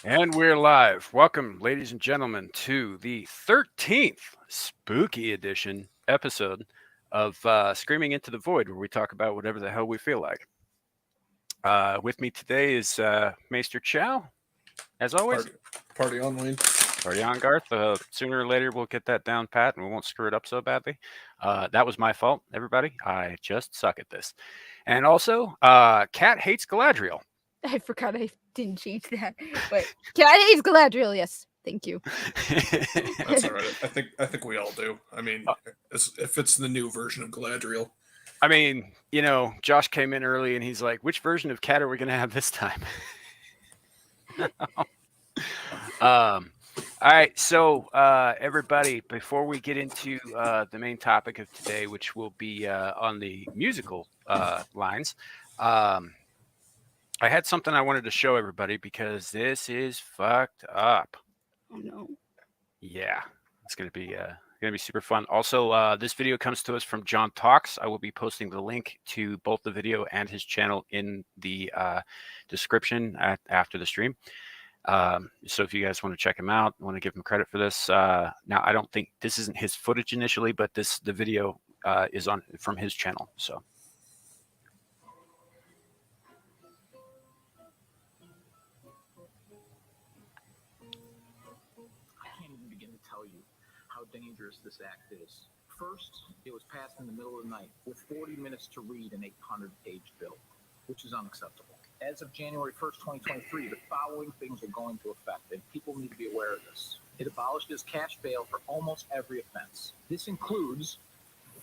And we're live. Welcome, ladies and gentlemen, to the 13th spooky edition episode of Screaming into the Void, where we talk about whatever the hell we feel like. With me today is Maester Chow, as always. Party on, Wayne. Party on, Garth. Sooner or later, we'll get that down pat and we won't screw it up so badly. That was my fault, everybody. I just suck at this. And also, Cat hates Galadriel. I forgot I didn't change that. But Cat hates Galadriel, yes. Thank you. That's all right. I think we all do. I mean, if it's the new version of Galadriel. I mean, you know, Josh came in early and he's like, which version of Cat are we going to have this time? All right. So, everybody, before we get into the main topic of today, which will be on the musical lines, I had something I wanted to show everybody because this is fucked up. Oh, no. Yeah, it's going to be super fun. Also, this video comes to us from John Talks. I will be posting the link to both the video and his channel in the description after the stream. So if you guys want to check him out, want to give him credit for this. Now, I don't think this isn't his footage initially, but the video is from his channel. So. Dangerous this act is. First, it was passed in the middle of the night with 40 minutes to read an 800-page bill, which is unacceptable. As of January 1st, 2023, the following things are going into effect, and people need to be aware of this. It abolishes cash bail for almost every offense. This includes,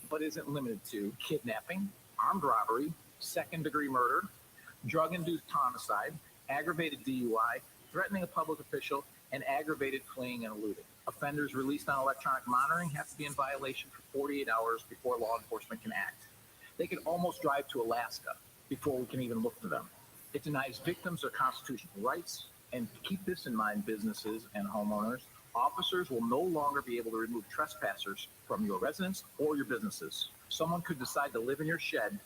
but isn't limited to, kidnapping, armed robbery, second-degree murder, drug-induced homicide, aggravated DUI, threatening a public official, and aggravated fleeing and eluding. Offenders released on electronic monitoring have to be in violation for 48 hours before law enforcement can act. They could almost drive to Alaska before we can even look for them. It denies victims their constitutional rights. And to keep this in mind, businesses and homeowners, officers will no longer be able to remove trespassers from your residence or your businesses. Someone could decide to live in your shed,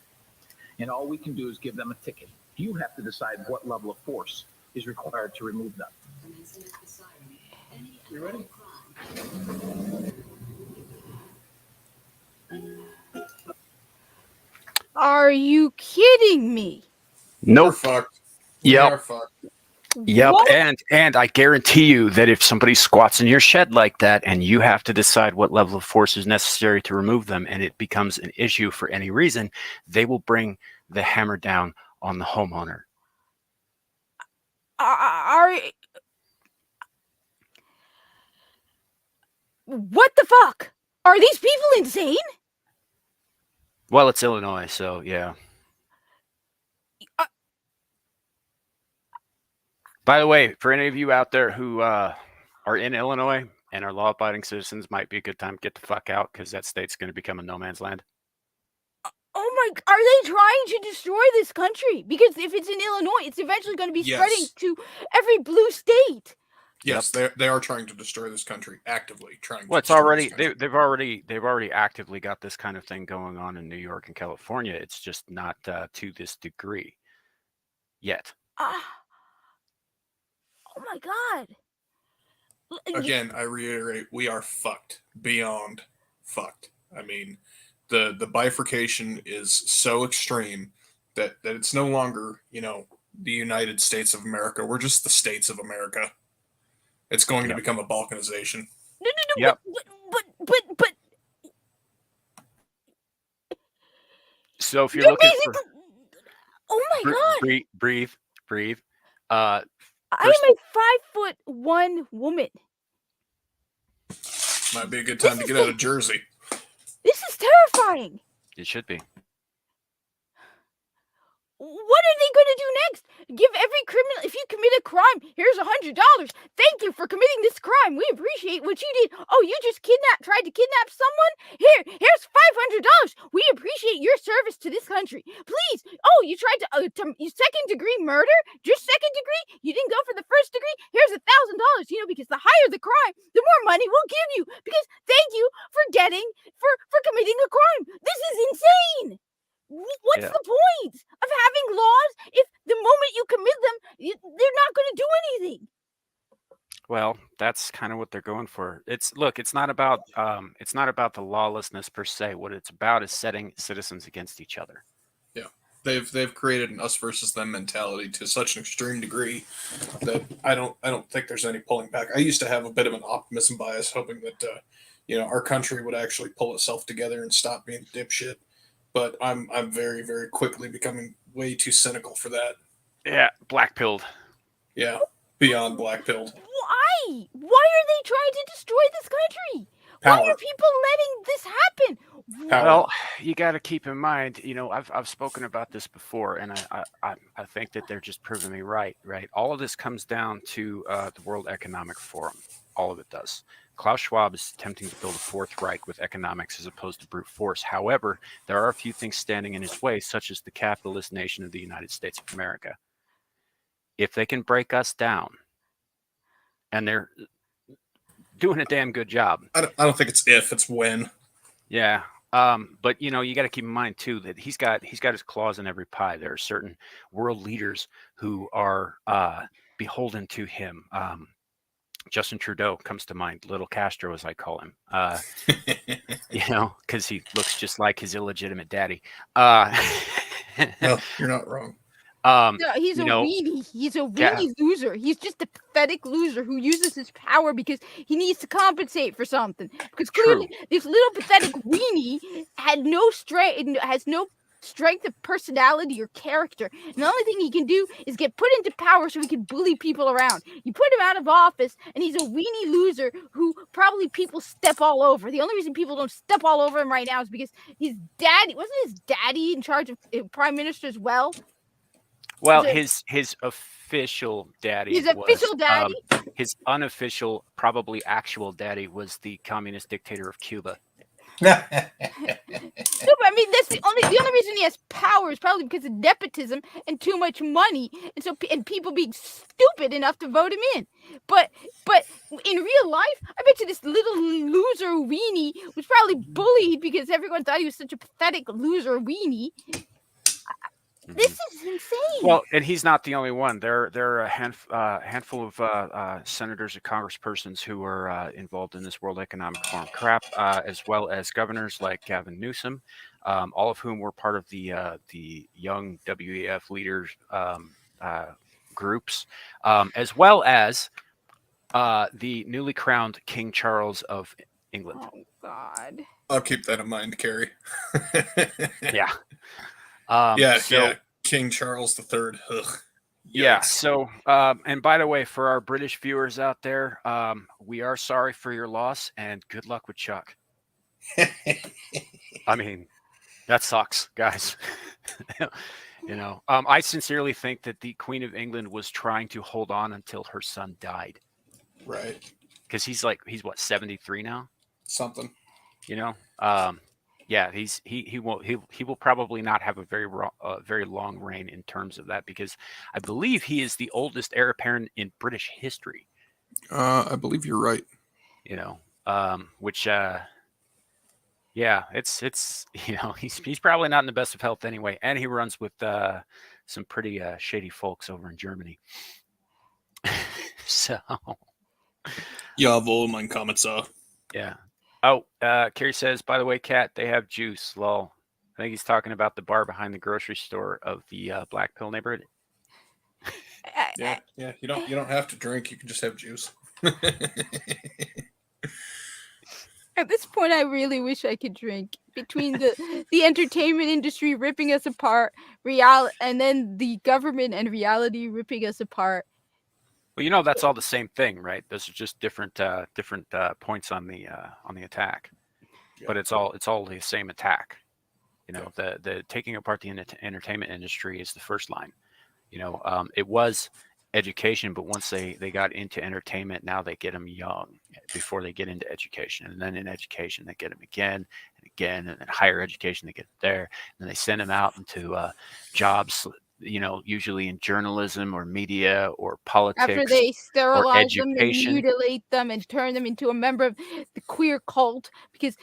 and all we can do is give them a ticket. You have to decide what level of force is required to remove them. You ready? Are you kidding me? Nope. We're fucked. Yep. We are fucked. Yep. What? And I guarantee you that if somebody squats in your shed like that and you have to decide what level of force is necessary to remove them and it becomes an issue for any reason, they will bring the hammer down on the homeowner. What the fuck? Are these people insane? Well, it's Illinois, so yeah. By the way, for any of you out there who are in Illinois and are law-abiding citizens, might be a good time to get the fuck out because that state's going to become a no man's land. Oh my! Are they trying to destroy this country? Because if it's in Illinois, it's eventually going to be spreading to every blue state. Yes, they are trying to destroy this country, actively trying. Well, it's already they've already actively got this kind of thing going on in New York and California. It's just not to this degree yet. Oh my god! Again, I reiterate, we are fucked beyond fucked. I mean, the bifurcation is so extreme that it's no longer, the United States of America. We're just the states of America. It's going to become a balkanization. No. Yep. But. So if you're looking for, oh my god! Breathe. I am a 5'1" woman. Might be a good time to get out of Jersey. This is terrifying. It should be. What are they going to do next? Give every criminal, if you commit a crime, here's $100. Thank you for committing this crime. We appreciate what you did. Oh, you just tried to kidnap someone? Here's $500. We appreciate your service to this country. Please. Oh, you tried to second degree murder? Just second degree? You didn't go for the first degree? Here's $1,000. Because the higher the crime, the more money we'll give you. Because thank you for committing a crime. This is insane. What's the point of having laws if the moment you commit them, they're not going to do anything? Well, that's kind of what they're going for. It's not about the lawlessness per se. What it's about is setting citizens against each other. Yeah, they've created an us versus them mentality to such an extreme degree that I don't think there's any pulling back. I used to have a bit of an optimism bias, hoping that our country would actually pull itself together and stop being dipshit. But I'm very very quickly becoming way too cynical for that. Yeah, black pilled. Yeah, beyond black pilled. Why? Why are they trying to destroy this country? Why Power. are people letting this happen? Power. Well, you got to keep in mind, I've spoken about this before, and I think that they're just proving me right. Right, all of this comes down to the World Economic Forum. All of it does. Klaus Schwab is attempting to build a fourth Reich with economics as opposed to brute force. However, there are a few things standing in his way, such as the capitalist nation of the United States of America. If they can break us down, and they're doing a damn good job. I don't think it's if, it's when. Yeah. But you got to keep in mind too that he's got his claws in every pie. There are certain world leaders who are beholden to him. Justin Trudeau comes to mind, Little Castro, as I call him. Because he looks just like his illegitimate daddy. No, you're not wrong. No, he's a weenie. He's a weenie loser. He's just a pathetic loser who uses his power because he needs to compensate for something. Because clearly, this little pathetic weenie has no strength of personality or character. And the only thing he can do is get put into power so he can bully people around. You put him out of office, and he's a weenie loser who probably people step all over. The only reason people don't step all over him right now is because his daddy in charge of prime minister as well? Well, his official daddy. His unofficial, probably actual daddy was the communist dictator of Cuba. No, but I mean that's the only reason he has power is probably because of nepotism and too much money, and people being stupid enough to vote him in. But in real life, I bet you this little loser weenie was probably bullied because everyone thought he was such a pathetic loser weenie. This is insane. Well, and he's not the only one. There are a handful of senators and congresspersons who are involved in this World Economic Forum crap, as well as governors like Gavin Newsom, all of whom were part of the young WEF leaders groups, as well as the newly crowned King Charles of England. Oh God! I'll keep that in mind, Carrie. Yeah. King Charles III. Ugh. Yeah. So, and by the way, for our British viewers out there, we are sorry for your loss and good luck with Chuck. I mean, that sucks, guys. I sincerely think that the Queen of England was trying to hold on until her son died. Right. Because he's what, 73 now? Something. Yeah, he will probably not have a very long reign in terms of that, because I believe he is the oldest heir apparent in British history. I believe you're right. Which it's he's probably not in the best of health anyway, and he runs with some pretty shady folks over in Germany. So Jawohl, mein Kommissar. Yeah. Oh, Carrie says, by the way, Kat, they have juice. Lol. I think he's talking about the bar behind the grocery store of the Black Pill neighborhood. Yeah. You don't have to drink. You can just have juice. At this point, I really wish I could drink. Between the entertainment industry ripping us apart, and then the government and reality ripping us apart. Well, that's all the same thing, right? Those are just different points on the attack, but it's all the same attack. The taking apart the entertainment industry is the first line. It was education, but once they got into entertainment, now they get them young before they get into education, and then in education they get them again and again, and then higher education they get there, and then they send them out into jobs. Usually in journalism or media or politics. After they sterilize them and education. mutilate them and turn them into a member of the queer cult, because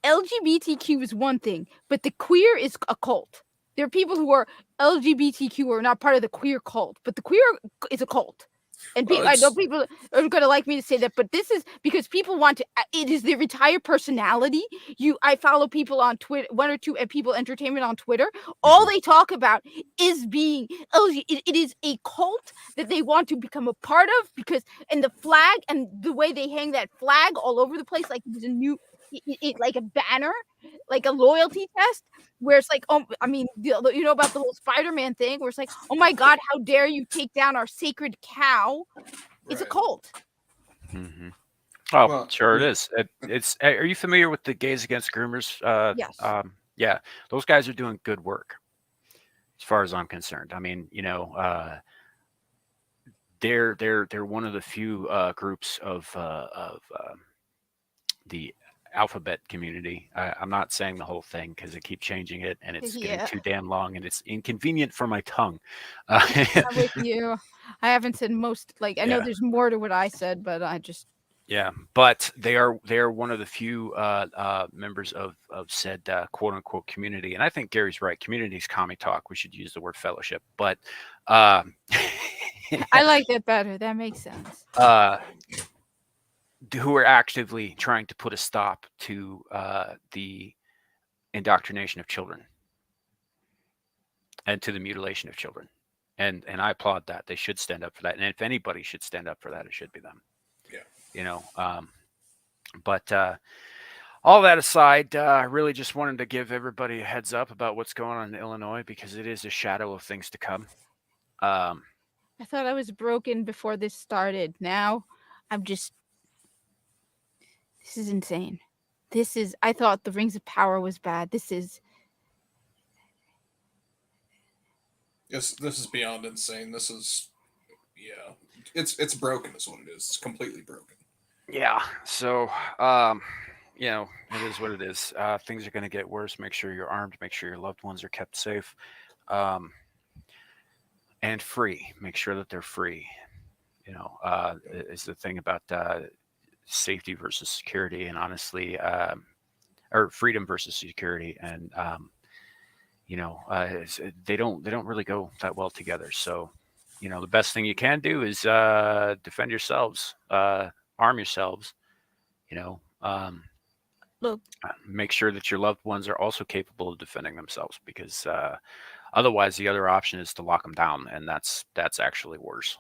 LGBTQ is one thing, but the queer is a cult. There are people who are LGBTQ who are not part of the queer cult, but the queer is a cult. And Well, I know it's- people are going to like me to say that, but this is because people want to. It is their entire personality. I follow people on Twitter, one or two, and People Entertainment on Twitter. All they talk about is being. It is a cult that they want to become a part of because, and the flag and the way they hang that flag all over the place, like it was a new, like a banner, like a loyalty test. Where it's like, oh, I mean, you know about the whole Spider-Man thing, where it's like, oh my God, how dare you take down our sacred cow? It's a Right. cult. Mm-hmm. Oh, Well, sure it yeah. is. It's. Are you familiar with the Gays Against Groomers? Yes. Yeah, those guys are doing good work, as far as I'm concerned. I mean, they're one of the few groups of the alphabet community. I'm not saying the whole thing because I keep changing it, and it's getting Yeah. too damn long, and it's inconvenient for my tongue. I'm with you. I haven't said most. Like I know Yeah. there's more to what I said, but I just Yeah, but they are one of the few members of said quote unquote community, and I think Gary's right. Community is commie talk. We should use the word fellowship, but I like that better. That makes sense. who are actively trying to put a stop to the indoctrination of children and to the mutilation of children, and I applaud that. They should stand up for that, and if anybody should stand up for that, it should be them. Yeah. But all that aside, I really just wanted to give everybody a heads up about what's going on in Illinois because it is a shadow of things to come. I thought I was broken before this started. Now I'm just. This is insane. I thought the Rings of Power was bad. This is. This is beyond insane. This is, yeah, it's broken is what it is. It's completely broken. Yeah. So, it is what it is. Things are going to get worse. Make sure you're armed. Make sure your loved ones are kept safe, and free. Make sure that they're free. Is the thing about safety versus security, and honestly, or freedom versus security, and they don't really go that well together. So, the best thing you can do is defend yourselves, arm yourselves. Look. Make sure that your loved ones are also capable of defending themselves, because otherwise, the other option is to lock them down, and that's actually worse.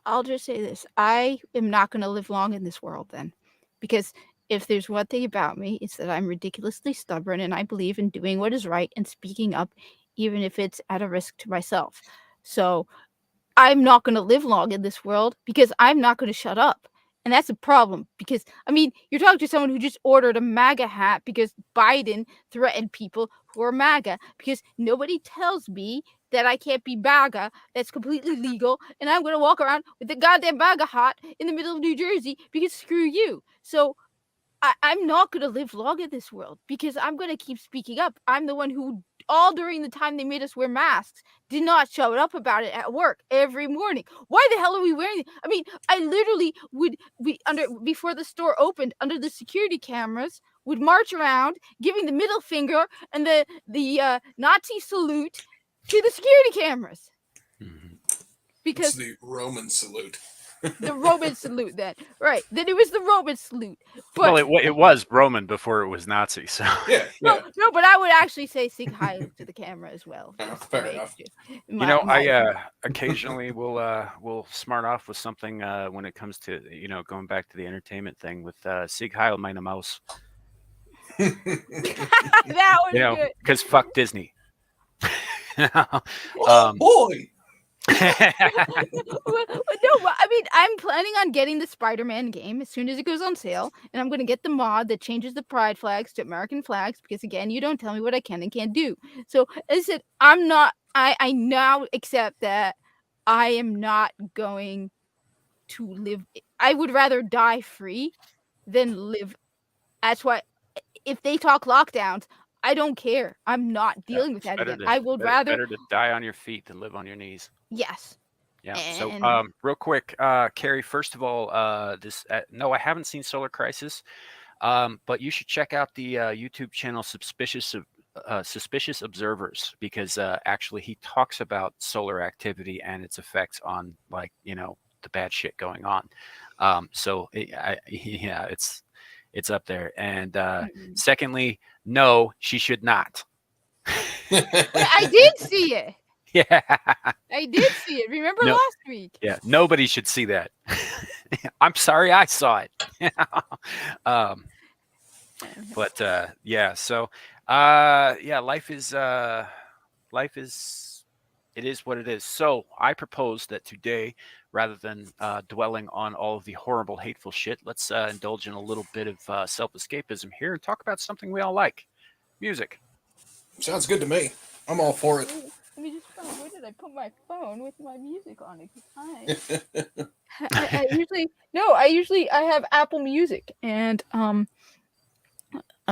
I'll just say this. I am not going to live long in this world then. Because if there's one thing about me, it's that I'm ridiculously stubborn and I believe in doing what is right and speaking up, even if it's at a risk to myself. So I'm not going to live long in this world because I'm not going to shut up. And that's a problem because, I mean, you're talking to someone who just ordered a MAGA hat because Biden threatened people who are MAGA, because nobody tells me that I can't be MAGA. That's completely legal. And I'm going to walk around with the goddamn MAGA hat in the middle of New Jersey because screw you. So I'm not going to live long in this world because I'm going to keep speaking up. I'm the one who, all during the time they made us wear masks, did not shout up about it at work every morning. Why the hell are we wearing it? I mean, I literally would be before the store opened, under the security cameras, would march around giving the middle finger and the Nazi salute to the security cameras. Mm-hmm. Because it's the Roman salute. The Roman salute, then. Right. Then it was the Roman salute. But, well, it was Roman before it was Nazi. So Yeah. no, but I would actually say Sig Heil to the camera as well. Fair enough. I occasionally will smart off with something when it comes to going back to the entertainment thing with Sig Heil meine Maus. That was good. Because fuck Disney. Oh boy. No, I mean, I'm planning on getting the Spider-Man game as soon as it goes on sale, and I'm going to get the mod that changes the pride flags to American flags, because again, you don't tell me what I can and can't do. So as I said, I now accept that I am not going to live. I would rather die free than live. That's why if they talk lockdowns, I don't care. I'm not dealing with that again. I would rather better to die on your feet than live on your knees. Yes. Yeah. So, real quick, Carrie. First of all, no, I haven't seen Solar Crisis, but you should check out the YouTube channel Suspicious Observers, because actually he talks about solar activity and its effects on, like, the bad shit going on. So yeah, it's up there. And secondly, no, she should not. I did see it. Yeah. I did see it. Remember No. last week? Yeah, nobody should see that. I'm sorry I saw it. But yeah, so yeah, life is it is what it is. So I propose that today, rather than dwelling on all of the horrible, hateful shit, let's indulge in a little bit of self-escapism here and talk about something we all like: music. Sounds good to me. I'm all for it. Let me just find, where did I put my phone with my music on it? I usually have Apple Music, and I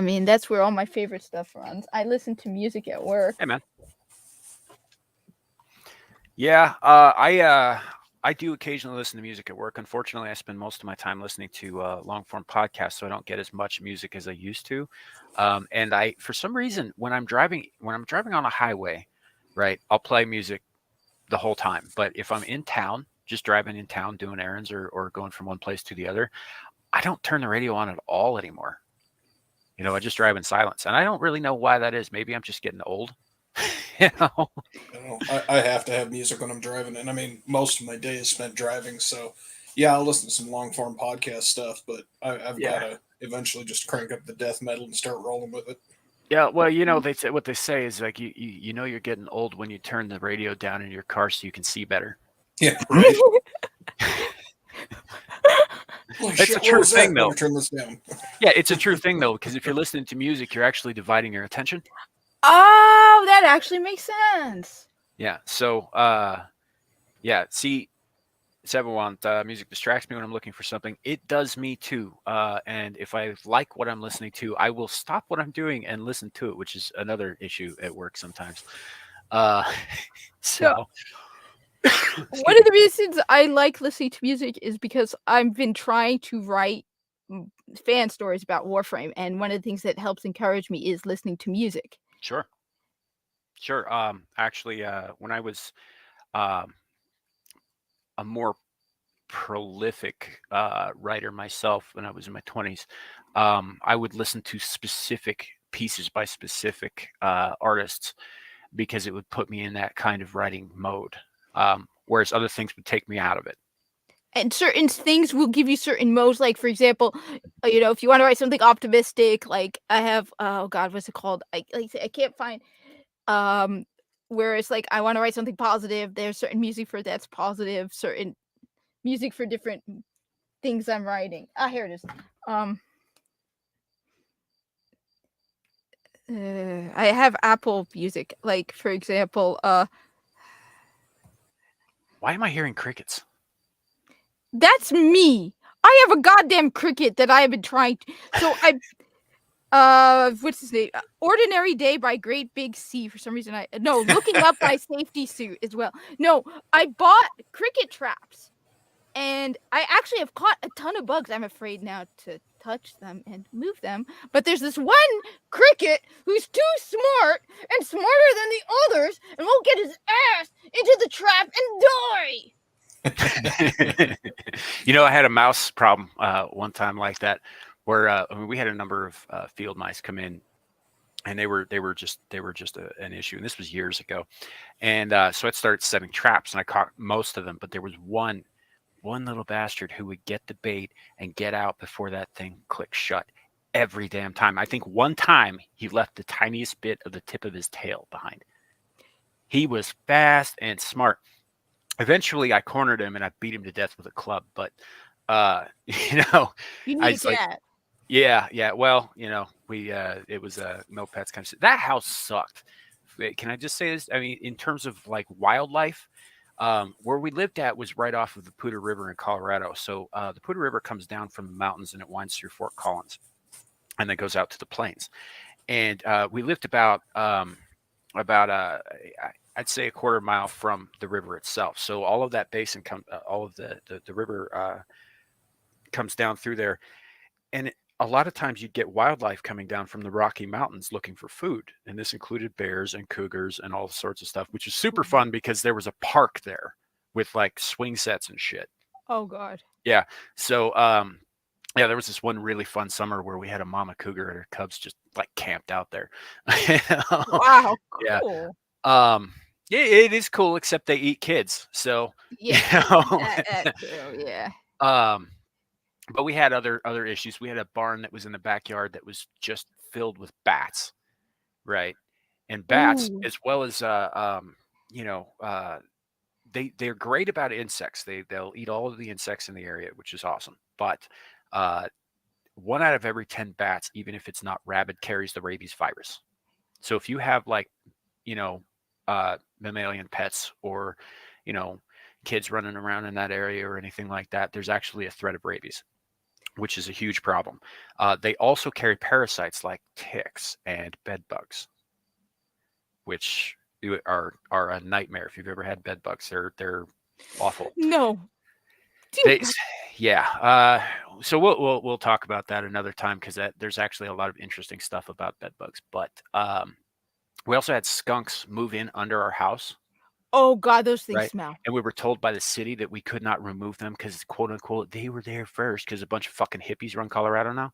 mean, that's where all my favorite stuff runs. I listen to music at work. Hey, man. Yeah, I do occasionally listen to music at work. Unfortunately, I spend most of my time listening to long form podcasts, so I don't get as much music as I used to. And I, for some reason, when I'm driving on a highway, right, I'll play music the whole time. But if I'm in town, just driving in town, doing errands or going from one place to the other, I don't turn the radio on at all anymore. You know, I just drive in silence, and I don't really know why that is. Maybe I'm just getting old. You know? I have to have music when I'm driving, and I mean, most of my day is spent driving. So, yeah, I'll listen to some long form podcast stuff, but I've got to eventually just crank up the death metal and start rolling with it. Yeah, well, you know, what they say is like you know you're getting old when you turn the radio down in your car so you can see better. Yeah, right. It's a true thing, though. Turn this down. Yeah, it's a true thing though, because if you're listening to music, you're actually dividing your attention. Oh, that actually makes sense. Yeah. So, yeah. See, Seven music distracts me when I'm looking for something. It does me too. And if I like what I'm listening to, I will stop what I'm doing and listen to it, which is another issue at work sometimes. So. One of the reasons I like listening to music is because I've been trying to write fan stories about Warframe, and one of the things that helps encourage me is listening to music. Sure. Actually, when I was a more prolific writer myself, when I was in my 20s, I would listen to specific pieces by specific artists because it would put me in that kind of writing mode. Whereas other things would take me out of it. And certain things will give you certain modes. Like, for example, you know, if you want to write something optimistic, like I have, oh God, what's it called? I can't find, where it's like, I want to write something positive. There's certain music for that's positive, certain music for different things I'm writing. Here it is. I have Apple Music. Like, for example, why am I hearing crickets? That's me. I have a goddamn cricket that I have been trying to. So what's his name? Ordinary Day by Great Big Sea. For some reason, Looking Up by Safety Suit as well. No, I bought cricket traps, and I actually have caught a ton of bugs. I'm afraid now to touch them and move them. But there's this one cricket who's too smart and smarter than the others, and won't get his ass into the trap and die. You know, I had a mouse problem one time like that, where I mean, we had a number of field mice come in, and they were just an issue, and this was years ago. And so I started setting traps, and I caught most of them, but there was one little bastard who would get the bait and get out before that thing clicked shut every damn time. I think one time he left the tiniest bit of the tip of his tail behind. He was fast and smart. Eventually, I cornered him and I beat him to death with a club. But you know, You need that. Like, yeah. Well, you know, it was no pets kind of. That house sucked. Can I just say this? I mean, in terms of like wildlife, where we lived at was right off of the Poudre River in Colorado. So the Poudre River comes down from the mountains and it winds through Fort Collins, and then goes out to the plains. And we lived about I'd say a quarter mile from the river itself. So all of that basin all of the river comes down through there. And a lot of times you'd get wildlife coming down from the Rocky Mountains looking for food. And this included bears and cougars and all sorts of stuff, which is super fun because there was a park there with like swing sets and shit. Oh God. So yeah, there was this one really fun summer where we had a mama cougar and her cubs just like camped out there. Wow. Yeah. Cool. Yeah, it is cool, except they eat kids. So Yeah. know, That too. Yeah. um, but we had other issues. We had a barn that was in the backyard that was just filled with bats, right? And bats, Ooh. as well as they're great about insects. They'll eat all of the insects in the area, which is awesome. But uh, 1 out of every 10 bats, even if it's not rabid, carries the rabies virus. So if you have like, you know, mammalian pets or, you know, kids running around in that area or anything like that, there's actually a threat of rabies, which is a huge problem. They also carry parasites like ticks and bed bugs, which are a nightmare. If you've ever had bed bugs, they're awful. No. They, Dude. yeah. So we'll talk about that another time because there's actually a lot of interesting stuff about bed bugs. But we also had skunks move in under our house, Oh God, those things right? smell. And we were told by the city that we could not remove them because, quote unquote, they were there first because a bunch of fucking hippies run Colorado now.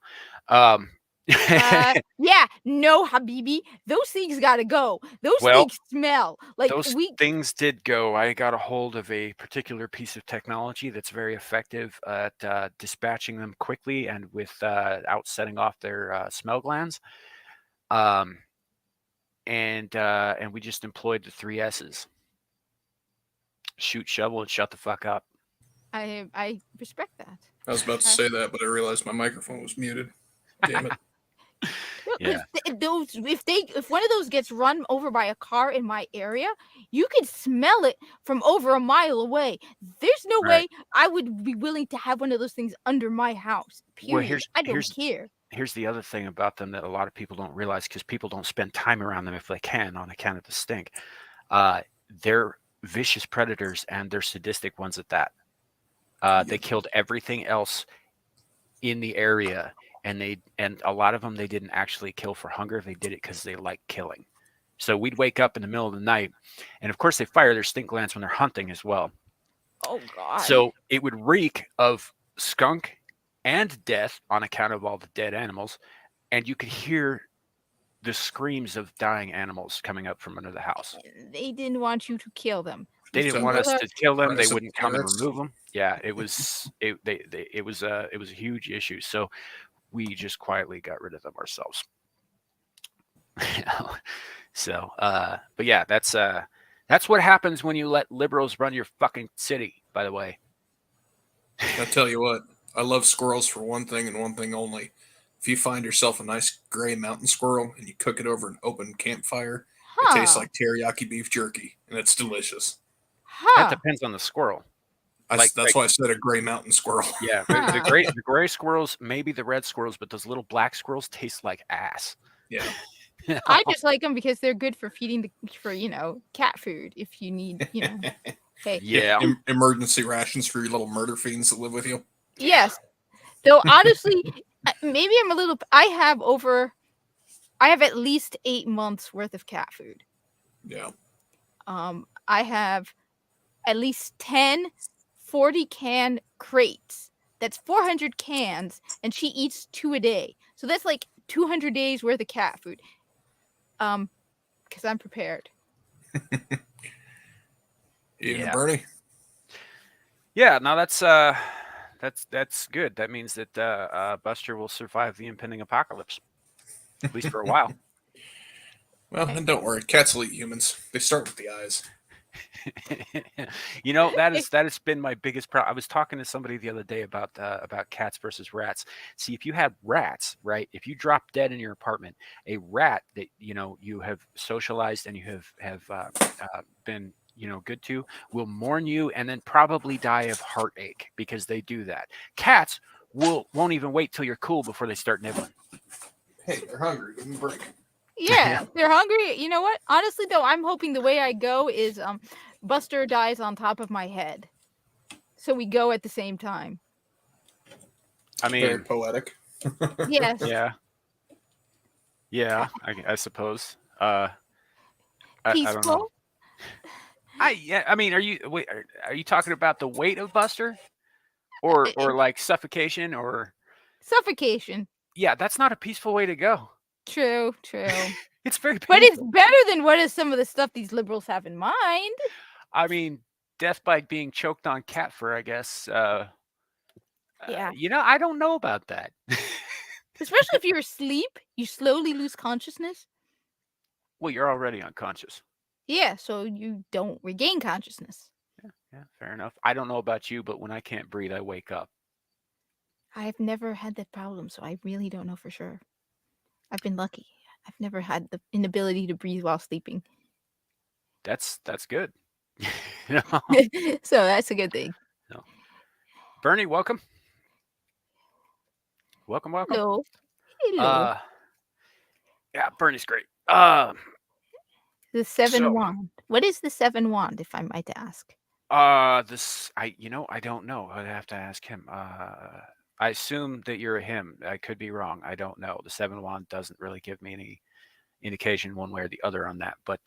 Yeah, no, Habibi. Those things gotta go. Those Well, things smell. Like those we things did go. I got a hold of a particular piece of technology that's very effective at dispatching them quickly and without setting off their smell glands. And we just employed the 3 S's: shoot, shovel, and shut the fuck up. I respect that. I was about to say that, but I realized my microphone was muted. Damn it. No, Yeah. if one of those gets run over by a car in my area, you can smell it from over a mile away. There's no Right. way I would be willing to have one of those things under my house. Period. Well, I don't care. here's the other thing about them that a lot of people don't realize because people don't spend time around them if they can on account of the stink. They're vicious predators and they're sadistic ones at that. They killed everything else in the area, and a lot of them they didn't actually kill for hunger. They did it because they like killing. So we'd wake up in the middle of the night, and of course they fire their stink glands when they're hunting as well. Oh God. So it would reek of skunk and death on account of all the dead animals, and you could hear the screams of dying animals coming up from under the house. They didn't want you to kill them. They didn't So- want us to kill them. They Aggressive wouldn't come and parents. remove them. Yeah, it was it was a huge issue. So we just quietly got rid of them ourselves. So, but yeah, that's what happens when you let liberals run your fucking city. By the way, I tell you what, I love squirrels for one thing and one thing only. If you find yourself a nice gray mountain squirrel and you cook it over an open campfire, Huh. it tastes like teriyaki beef jerky, and it's delicious. that Huh. depends on the squirrel. That's Like- why I said a gray mountain squirrel. Yeah, the gray squirrels, maybe the red squirrels, but those little black squirrels taste like ass. Yeah. I just like them because they're good for feeding for cat food. If you need hey. Yeah. Emergency rations for your little murder fiends that live with you. Yes. Though honestly, maybe I'm a little. I have at least 8 months worth of cat food. Yeah. I have at least 10 40-can crates. That's 400 cans, and she eats 2 a day. So that's like 200 days worth of cat food. Because I'm prepared. Even Yeah. Bernie. Yeah, no, that's good. That means that Buster will survive the impending apocalypse, at least for a while. Well, and don't worry, cats will eat humans. They start with the eyes. that has been my biggest problem. I was talking to somebody the other day about cats versus rats. See, if you had rats, right? If you drop dead in your apartment, a rat that you have socialized and you have been good to will mourn you and then probably die of heartache because they do that. Cats won't even wait till you're cool before they start nibbling. Hey, they're hungry. Give them a break. Yeah, they're hungry. You know what? Honestly, though, I'm hoping the way I go is Buster dies on top of my head, so we go at the same time. I Very mean, poetic. Yes. yeah, I suppose. I don't know. Peaceful. I mean, are you talking about the weight of Buster? or like suffocation, or Suffocation. yeah, that's not a peaceful way to go. True. It's very But it's painful. better than what is some of the stuff these liberals have in mind. I mean, death by being choked on cat fur, I guess. Yeah. I don't know about that. Especially if you're asleep, you slowly lose consciousness. Well, you're already unconscious. Yeah, so you don't regain consciousness. Yeah, fair enough. I don't know about you, but when I can't breathe, I wake up. I've never had that problem, so I really don't know for sure. I've been lucky. I've never had the inability to breathe while sleeping. That's good. So that's a good thing. Bernie, welcome. Welcome. Hello. Yeah, Bernie's great. The seven So- wand. What is the seven wand, if I might ask? I don't know. I'd have to ask him. I assume that you're a him. I could be wrong. I don't know. The seven wand doesn't really give me any indication one way or the other on that. But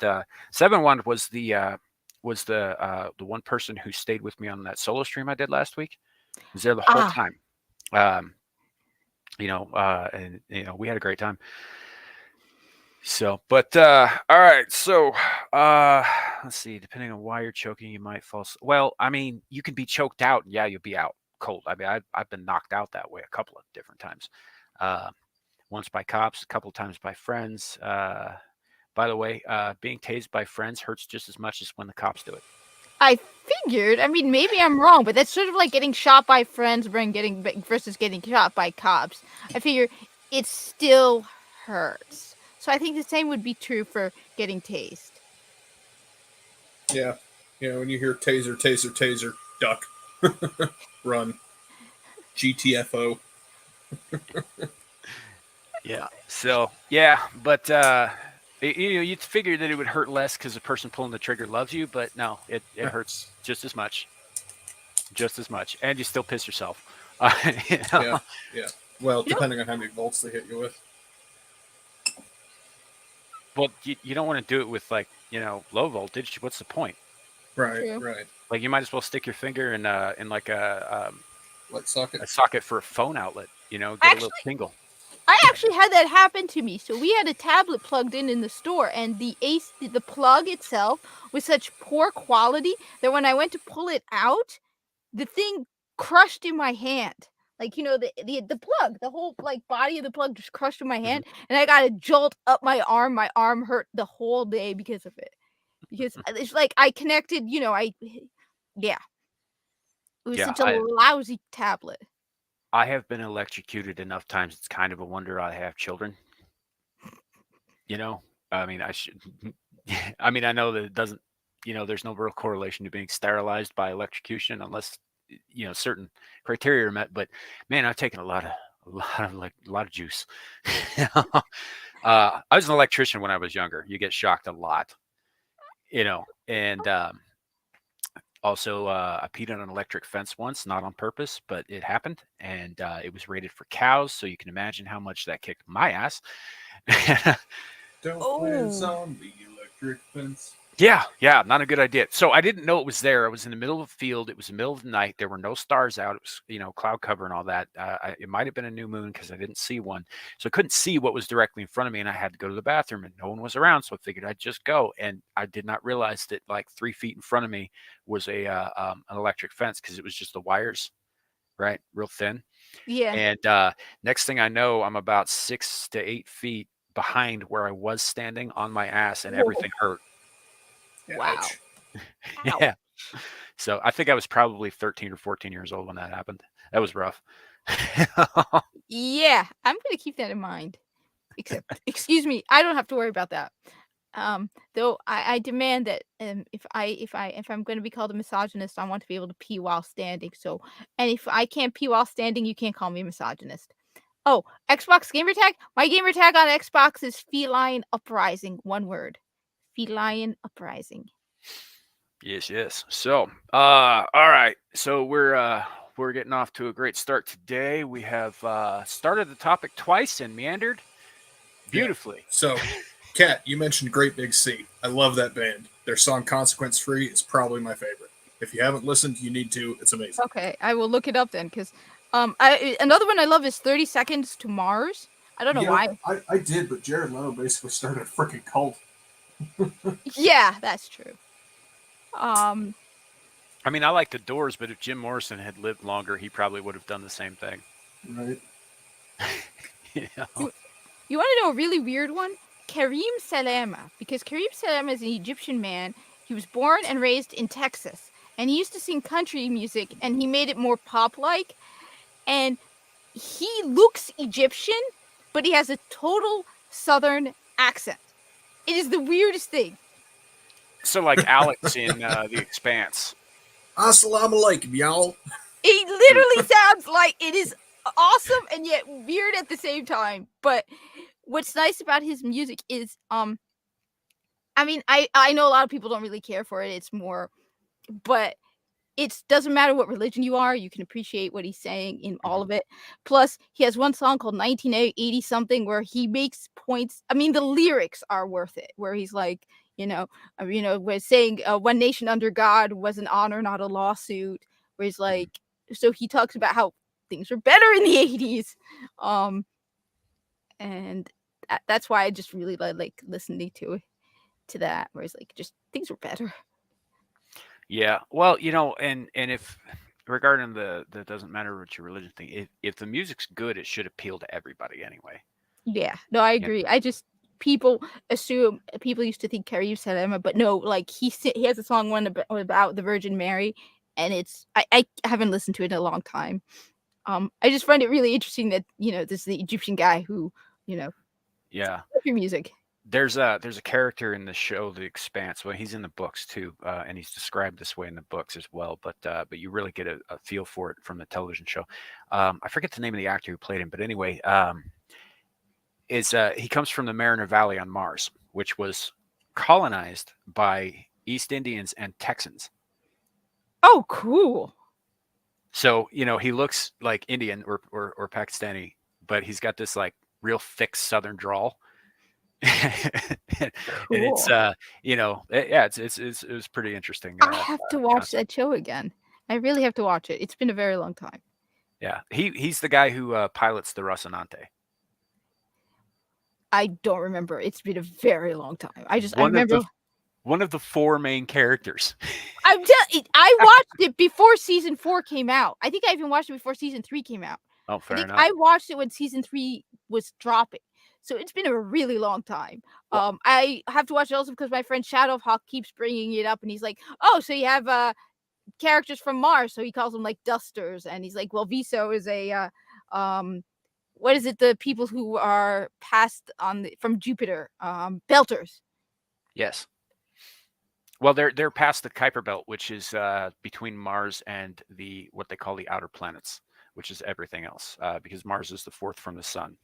seven wand was the one person who stayed with me on that solo stream I did last week. He was there the whole time. And we had a great time. So, but all right. So, let's see. Depending on why you're choking, you might fall. Well, I mean, you can be choked out. Yeah, you'll be out cold. I mean, I've been knocked out that way a couple of different times. Once by cops, a couple of times by friends. By the way, being tased by friends hurts just as much as when the cops do it. I figured. I mean, maybe I'm wrong, but that's sort of like getting shot by friends versus getting shot by cops. I figure it still hurts. So I think the same would be true for getting tased. Yeah. When you hear taser, duck, run, GTFO. Yeah. So yeah, but you'd figure that it would hurt less because the person pulling the trigger loves you, but no, it hurts just as much, and you still piss yourself. Yeah. Well, depending on how many volts they hit you with. Well, you don't want to do it with low voltage. What's the point? Right. True. Right. Like you might as well stick your finger in like a socket. A socket for a phone outlet. Get a little tingle. I actually had that happen to me. So we had a tablet plugged in the store, and the plug itself was such poor quality that when I went to pull it out, the thing crushed in my hand. Like, the plug, the whole body of the plug just crushed in my hand, and I got a jolt up my arm. My arm hurt the whole day because of it. Because it's like I connected, It was such a lousy tablet. I have been electrocuted enough times. It's kind of a wonder I have children. I mean, I know that it doesn't, there's no real correlation to being sterilized by electrocution unless, certain criteria are met. But man, I've taken a lot of juice. I was an electrician when I was younger. You get shocked a lot, and also, I peed on an electric fence once, not on purpose, but it happened, and it was rated for cows, so you can imagine how much that kicked my ass. Don't piss on the electric fence. Yeah, not a good idea. So I didn't know it was there. I was in the middle of a field. It was the middle of the night. There were no stars out. It was, cloud cover and all that. It might have been a new moon because I didn't see one. So I couldn't see what was directly in front of me, and I had to go to the bathroom, and no one was around. So I figured I'd just go. And I did not realize that like 3 feet in front of me was an electric fence because it was just the wires, right? Real thin. Yeah. And next thing I know, I'm about 6 to 8 feet behind where I was standing on my ass, and everything hurt. Wow. Yeah. So I think I was probably 13 or 14 years old when that happened. That was rough. Yeah, I'm gonna keep that in mind. Except, excuse me, I don't have to worry about that. Though I demand that if I'm going to be called a misogynist, I want to be able to pee while standing. So, and if I can't pee while standing, you can't call me a misogynist. Oh, Xbox gamer tag. My gamer tag on Xbox is Feline Uprising. One word. Feline Uprising. Yes. So, all right. So we're getting off to a great start today. We have started the topic twice and meandered beautifully. So, Kat, you mentioned Great Big Sea. I love that band. Their song "Consequence Free" is probably my favorite. If you haven't listened, you need to. It's amazing. Okay, I will look it up then, because another one I love is 30 Seconds to Mars. I don't know why. I did, but Jared Leto basically started a freaking cult. Yeah, that's true. I mean, I like the Doors, but if Jim Morrison had lived longer, he probably would have done the same thing. Right. You know? You want to know a really weird one? Karim Salama, because Karim Salama is an Egyptian man. He was born and raised in Texas, and he used to sing country music, and he made it more pop-like. And he looks Egyptian, but he has a total Southern accent. It is the weirdest thing. So like Alex in The Expanse. Assalamu alaikum, y'all. It literally sounds like it is awesome and yet weird at the same time. But what's nice about his music is, I mean, I know a lot of people don't really care for it. It's more, but it doesn't matter what religion you are. You can appreciate what he's saying in all of it. Plus, he has one song called 1980 something where he makes points. I mean, the lyrics are worth it. Where he's like, we're saying one nation under God was an honor, not a lawsuit. Where he's like, so he talks about how things were better in the 80s. And that's why I just really like listening to that, where he's like, just things were better. Yeah. Well, and if regarding the doesn't matter what your religion thing, if the music's good, it should appeal to everybody anyway. Yeah. No, I agree. I just people used to think Karim Salama, but no, like he has a song one about the Virgin Mary, and it's I haven't listened to it in a long time. I just find it really interesting that this is the Egyptian guy who Yeah. your music. There's a character in the show The Expanse. Well, he's in the books too, and he's described this way in the books as well. But you really get a feel for it from the television show. I forget the name of the actor who played him, but anyway, he comes from the Mariner Valley on Mars, which was colonized by East Indians and Texans. Oh, cool. So he looks like Indian or Pakistani, but he's got this like real thick Southern drawl. And it's it was pretty interesting. I have to watch that show again. I really have to watch it. It's been a very long time. Yeah, he's the guy who pilots the Rocinante. I don't remember. It's been a very long time. I remember one of the four main characters. I watched it before season 4 came out. I think I even watched it before season 3 came out. Oh, fair enough. I watched it when season 3 was dropping. So it's been a really long time. I have to watch it also because my friend Shadowhawk keeps bringing it up, and he's like, "Oh, so you have characters from Mars?" So he calls them like dusters, and he's like, "Well, Viso is a what is it? The people who are passed from Jupiter, belters." Yes. Well, they're past the Kuiper Belt, which is between Mars and what they call the outer planets, which is everything else, because Mars is the fourth from the sun.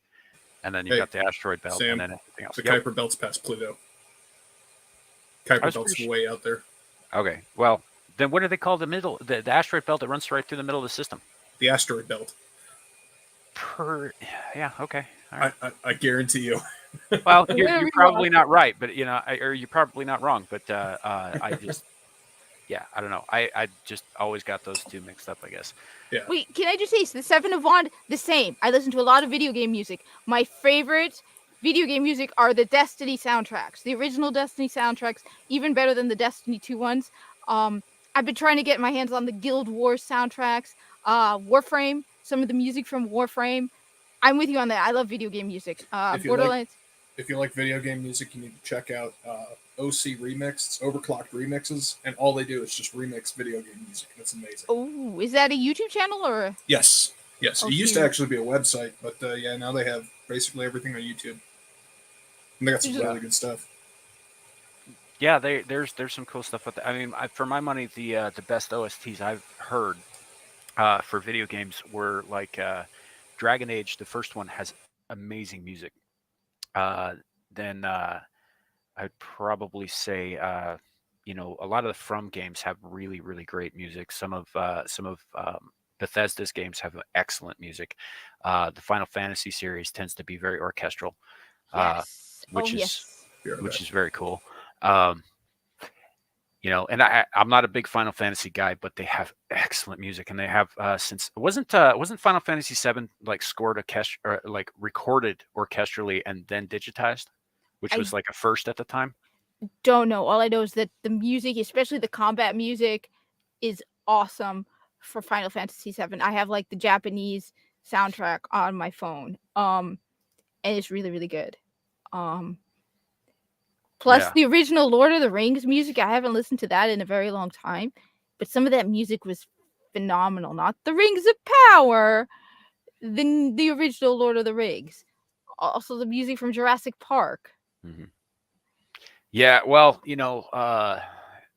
And then you've got the asteroid belt, Sam, and then everything else. The Kuiper Belt's past Pluto. Kuiper Belt's way out there. Okay. Well, then what do they call the middle? The asteroid belt that runs right through the middle of the system? The asteroid belt. Yeah. Okay. All right. I guarantee you. Well, you're probably not right, but or you're probably not wrong. But I just, I don't know. I just always got those two mixed up, I guess. Yeah. Wait, can I just say, the Seven of Wand, the same. I listen to a lot of video game music. My favorite video game music are the Destiny soundtracks. The original Destiny soundtracks, even better than the Destiny 2 ones. I've been trying to get my hands on the Guild Wars soundtracks, Warframe, some of the music from Warframe. I'm with you on that. I love video game music. Borderlands. If you like video game music, you need to check out OC Remix. It's overclocked remixes, and all they do is just remix video game music. That's amazing. Oh, is that a YouTube channel or? Yes. It used to Okay. actually be a website, but now they have basically everything on YouTube. And they got some really good stuff. Yeah, there's some cool stuff with that. I mean, for my money, the best OSTs I've heard for video games were like Dragon Age. The first one has amazing music. Then I'd probably say a lot of the From games have really, really great music. Some of Bethesda's games have excellent music. The Final Fantasy series tends to be very orchestral, Yes. which is very cool. And I'm not a big Final Fantasy guy, but they have excellent music, and they have since wasn't Final Fantasy VII like scored or like recorded orchestrally and then digitized, which I was like a first at the time. don't know. All I know is that the music, especially the combat music, is awesome for Final Fantasy VII. I have like the Japanese soundtrack on my phone. And it's really, really good. Plus Yeah. the original Lord of the Rings music, I haven't listened to that in a very long time, but some of that music was phenomenal. Not the Rings of Power, the original Lord of the Rings. Also the music from Jurassic Park. Mhm. Yeah, well,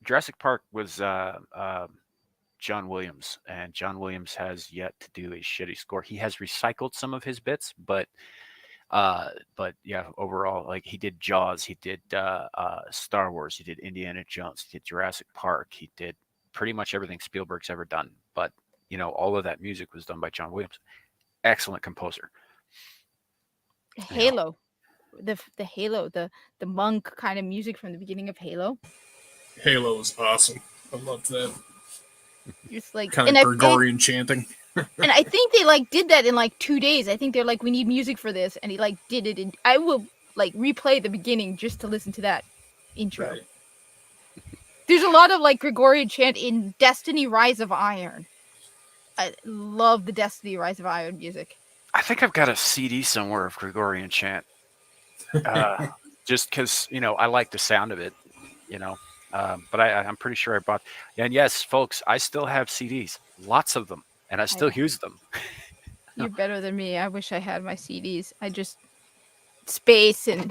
Jurassic Park was John Williams, and John Williams has yet to do a shitty score. He has recycled some of his bits, but yeah, overall, like he did Jaws, he did Star Wars, he did Indiana Jones, he did Jurassic Park, he did pretty much everything Spielberg's ever done. But all of that music was done by John Williams. Excellent composer. Halo. The Halo, the monk kind of music from the beginning of Halo. Halo is awesome. I loved that. It's like Kind of Gregorian chanting. And I think they like did that in like 2 days. I think they're like, we need music for this, and he like did it. And I will like replay the beginning just to listen to that intro. Right. There's a lot of like Gregorian chant in Destiny: Rise of Iron. I love the Destiny: Rise of Iron music. I think I've got a CD somewhere of Gregorian chant. Just because I like the sound of it, but I'm pretty sure I bought. And yes, folks, I still have CDs, lots of them, and I still use them. You're better than me. I wish I had my CDs. I just space and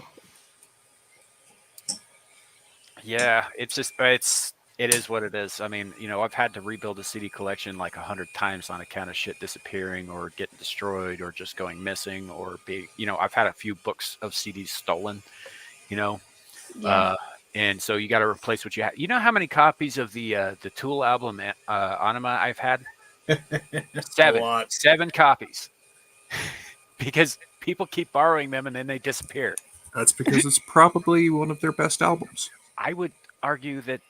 Yeah, it is what it is. I mean, I've had to rebuild a CD collection like 100 times on account of shit disappearing or getting destroyed or just going missing or I've had a few books of CDs stolen, yeah. And so you got to replace what you have. You know how many copies of the Tool album Anima I've had? A lot. 7 copies. Because people keep borrowing them and then they disappear. That's because it's probably one of their best albums. I would argue that,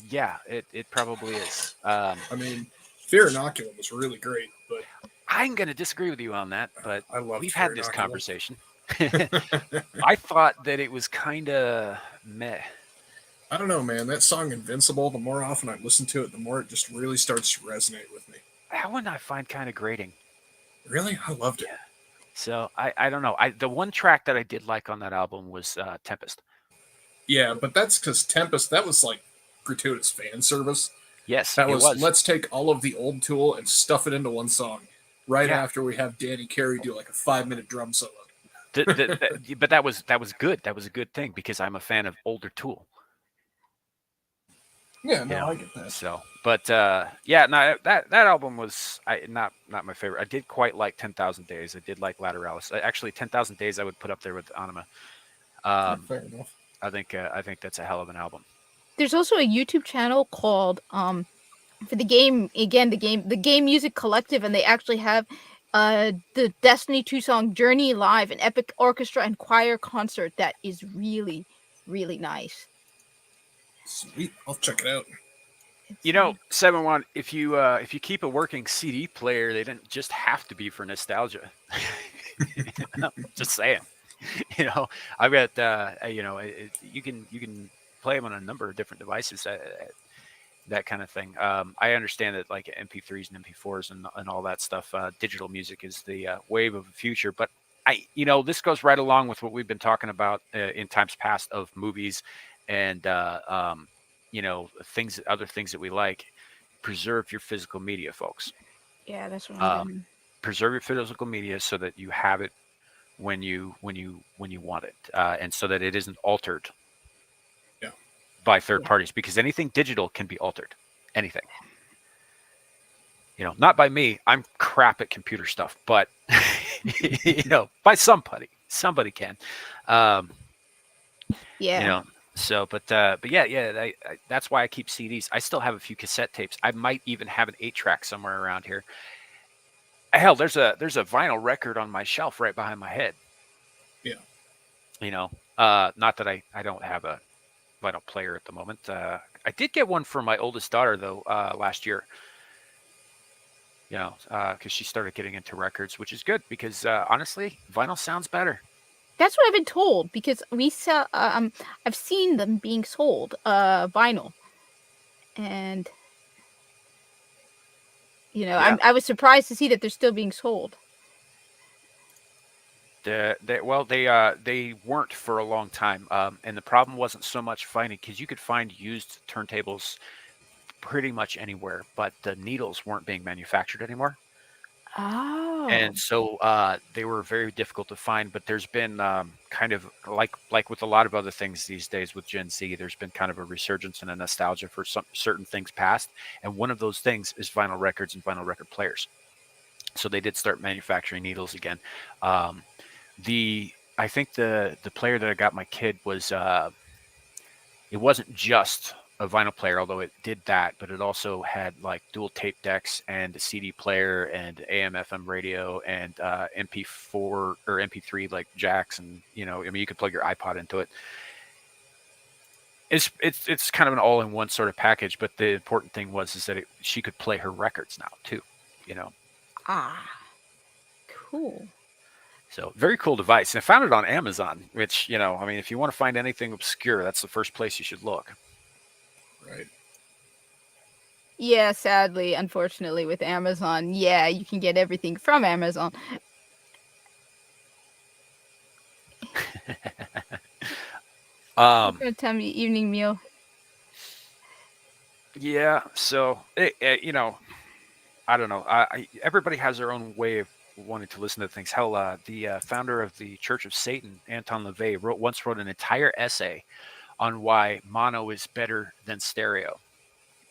yeah, it probably is. I mean, Fear Inoculum was really great, but I'm going to disagree with you on that, but I love. we've Fear had this Inoculum. conversation. I thought that it was kind of meh. I don't know, man. That song Invincible, the more often I listen to it, the more it just really starts to resonate with me. That one I find kind of grating. Really? I loved it. So I don't know. The one track that I did like on that album was Tempest. Yeah, but that's because Tempest, that was like gratuitous fan service. Yes, That it was, let's take all of the old Tool and stuff it into one song. Right Yeah. after we have Danny Carey do like a 5-minute drum solo. But that was good. That was a good thing because I'm a fan of older Tool. Yeah, no, Yeah. I get that. So, but yeah, no, that album was not my favorite. I did quite like 10,000 Days. I did like Lateralis. Actually, 10,000 Days I would put up there with Anima. Fair enough. I think that's a hell of an album. There's also a YouTube channel called for the game again the game music collective, and they actually have the Destiny 2 song Journey live, an epic orchestra and choir concert that is really, really nice. Sweet. I'll check it out. 7-1, if you keep a working CD player, they didn't just have to be for nostalgia. Just saying. I've got you can play them on a number of different devices, that kind of thing. I understand that like MP3s and MP4s and all that stuff, digital music is the wave of the future, but this goes right along with what we've been talking about in times past of movies and other things that we like. Preserve your physical media, folks. Yeah, that's what I'm doing. Preserve your physical media so that you have it when you want it, and so that it isn't altered by third parties, because anything digital can be altered. Anything. Not by me. I'm crap at computer stuff, but by somebody can. Yeah. So, but yeah, that's why I keep CDs. I still have a few cassette tapes. I might even have an 8-track somewhere around here. Hell, there's a vinyl record on my shelf right behind my head. Yeah. Not that I don't have a vinyl player at the moment. I did get one for my oldest daughter though last year. You know, because she started getting into records, which is good because honestly, vinyl sounds better. That's what I've been told because we sell. I've seen them being sold, vinyl, and Yeah. I was surprised to see that they're still being sold. They weren't for a long time, and the problem wasn't so much finding because you could find used turntables pretty much anywhere, but the needles weren't being manufactured anymore. Oh, And so they were very difficult to find. But there's been kind of like with a lot of other things these days with Gen Z, there's been kind of a resurgence and a nostalgia for some certain things past. And one of those things is vinyl records and vinyl record players. So they did start manufacturing needles again. I think the player that I got my kid was it wasn't just a vinyl player, although it did that, but it also had like dual tape decks and a CD player and AM/FM radio and MP4 or MP3 like jacks, and I mean you could plug your iPod into it. It's kind of an all-in-one sort of package, but the important thing is that she could play her records now too, cool. So very cool device. And I found it on Amazon, which, I mean, if you want to find anything obscure, that's the first place you should look. Right. Yeah, sadly, unfortunately, with Amazon, yeah, you can get everything from Amazon. Gonna tell me evening meal. Yeah, so I don't know. Everybody has their own way of wanting to listen to things. Hell, the founder of the Church of Satan, Anton LaVey, once wrote an entire essay on why mono is better than stereo.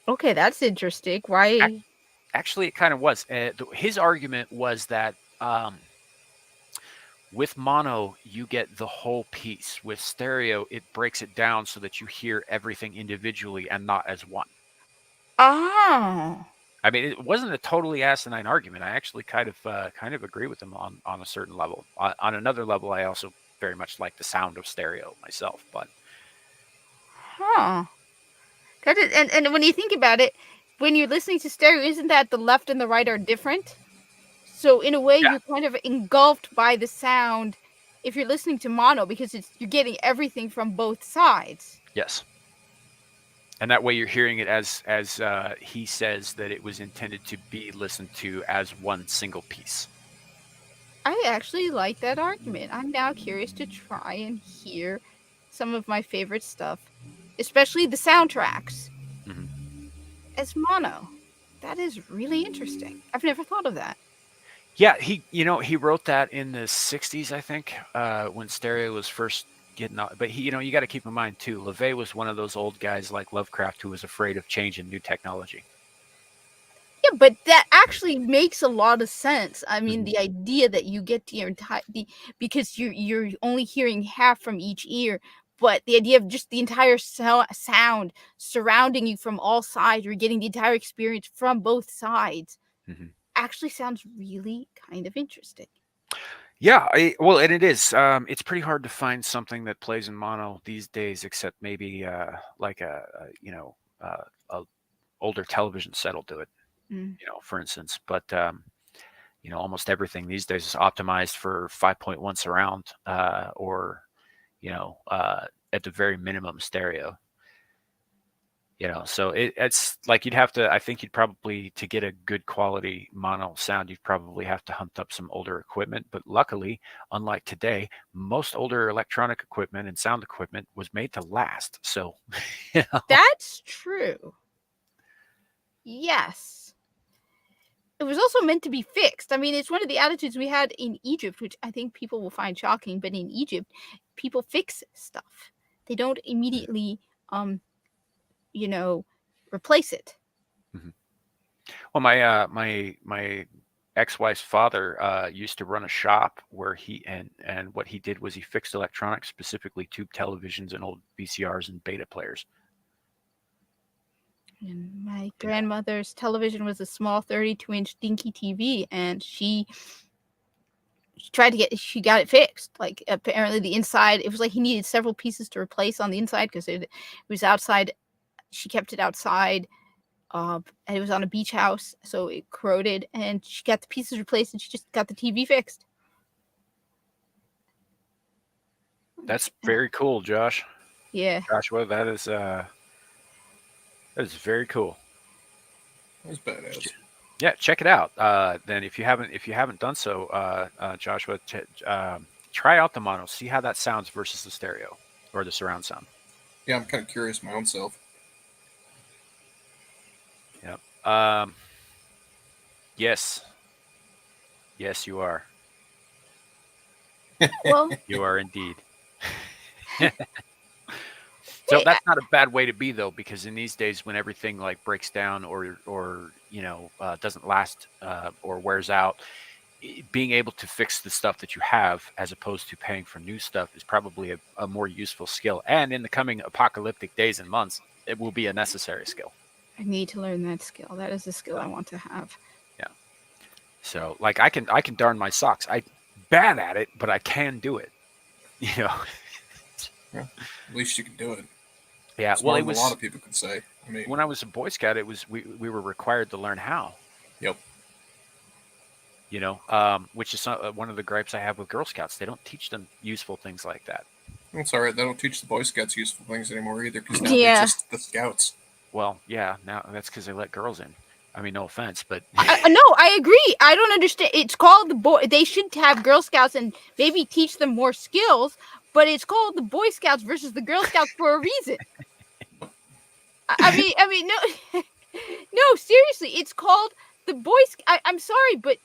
Okay, that's interesting. Why? Actually, it kind of was. His argument was that with mono, you get the whole piece. With stereo, it breaks it down so that you hear everything individually and not as one. Oh. I mean, it wasn't a totally asinine argument. I actually kind of agree with him on a certain level. On another level, I also very much like the sound of stereo myself. But Huh. That is, and when you think about it, when you're listening to stereo, isn't that the left and the right are different? So in a way, Yeah. you're kind of engulfed by the sound if you're listening to mono because you're getting everything from both sides. Yes. And that way you're hearing it as he says that it was intended to be listened to as one single piece. I actually like that argument. I'm now curious to try and hear some of my favorite stuff, especially the soundtracks, as mono. That is really interesting. I've never thought of that. Yeah, he wrote that in the 60s, I think, when stereo was first getting out. But you got to keep in mind too, LaVey was one of those old guys like Lovecraft who was afraid of change and new technology. Yeah, but that actually makes a lot of sense. I mean, the idea that you get your entire because you're only hearing half from each ear, but the idea of just the entire sound surrounding you from all sides, you're getting the entire experience from both sides, actually sounds really kind of interesting. Yeah, well, and it is. It's pretty hard to find something that plays in mono these days, except maybe like a older television set will do it. For instance, but almost everything these days is optimized for 5.1 surround, or at the very minimum stereo. So it's like I think you'd probably, to get a good quality mono sound, you'd probably have to hunt up some older equipment. But luckily, unlike today, most older electronic equipment and sound equipment was made to last. So, That's true. Yes. It was also meant to be fixed. I mean, it's one of the attitudes we had in Egypt, which I think people will find shocking. But in Egypt, people fix stuff. They don't immediately replace it. Well, my ex-wife's father used to run a shop where and what he did was he fixed electronics, specifically tube televisions and old VCRs and beta players. And my grandmother's television was a small 32-inch dinky TV, and she got it fixed. Like, apparently the inside, it was like he needed several pieces to replace on the inside because it was outside she kept it outside. And it was on a beach house, so it corroded, and she got the pieces replaced, and she just got the TV fixed. That's very cool, Josh. Yeah. Joshua, that is very cool. That's badass. Yeah, check it out. Then if you haven't done so, Joshua, try out the mono. See how that sounds versus the stereo or the surround sound. Yeah, I'm kind of curious my own self. Yep. Yes. Yes, you are. Well, You are indeed. So Hey, that's not a bad way to be though, because in these days when everything like breaks down or doesn't last or wears out, being able to fix the stuff that you have as opposed to paying for new stuff is probably a more useful skill. And in the coming apocalyptic days and months, it will be a necessary skill. I need to learn that skill. That is a skill I want to have. Yeah. So like I can darn my socks. I'm bad at it, but I can do it. You know. Yeah, at least you can do it. Yeah. It's Well, more it than was a lot of people could say. I mean, when I was a Boy Scout. It was we were required to learn how. Yep. You know, which is one of the gripes I have with Girl Scouts. They don't teach them useful things like that. It's all right. They don't teach the Boy Scouts useful things anymore either, because now Yeah. they're just the Scouts. Well, yeah, now that's because they let girls in. I mean, no offense, but No, I agree. I don't understand. It's called the boy. They should have Girl Scouts and maybe teach them more skills, but it's called the Boy Scouts versus the Girl Scouts for a reason. I mean, no, no, seriously, it's called the Boy. I'm sorry, but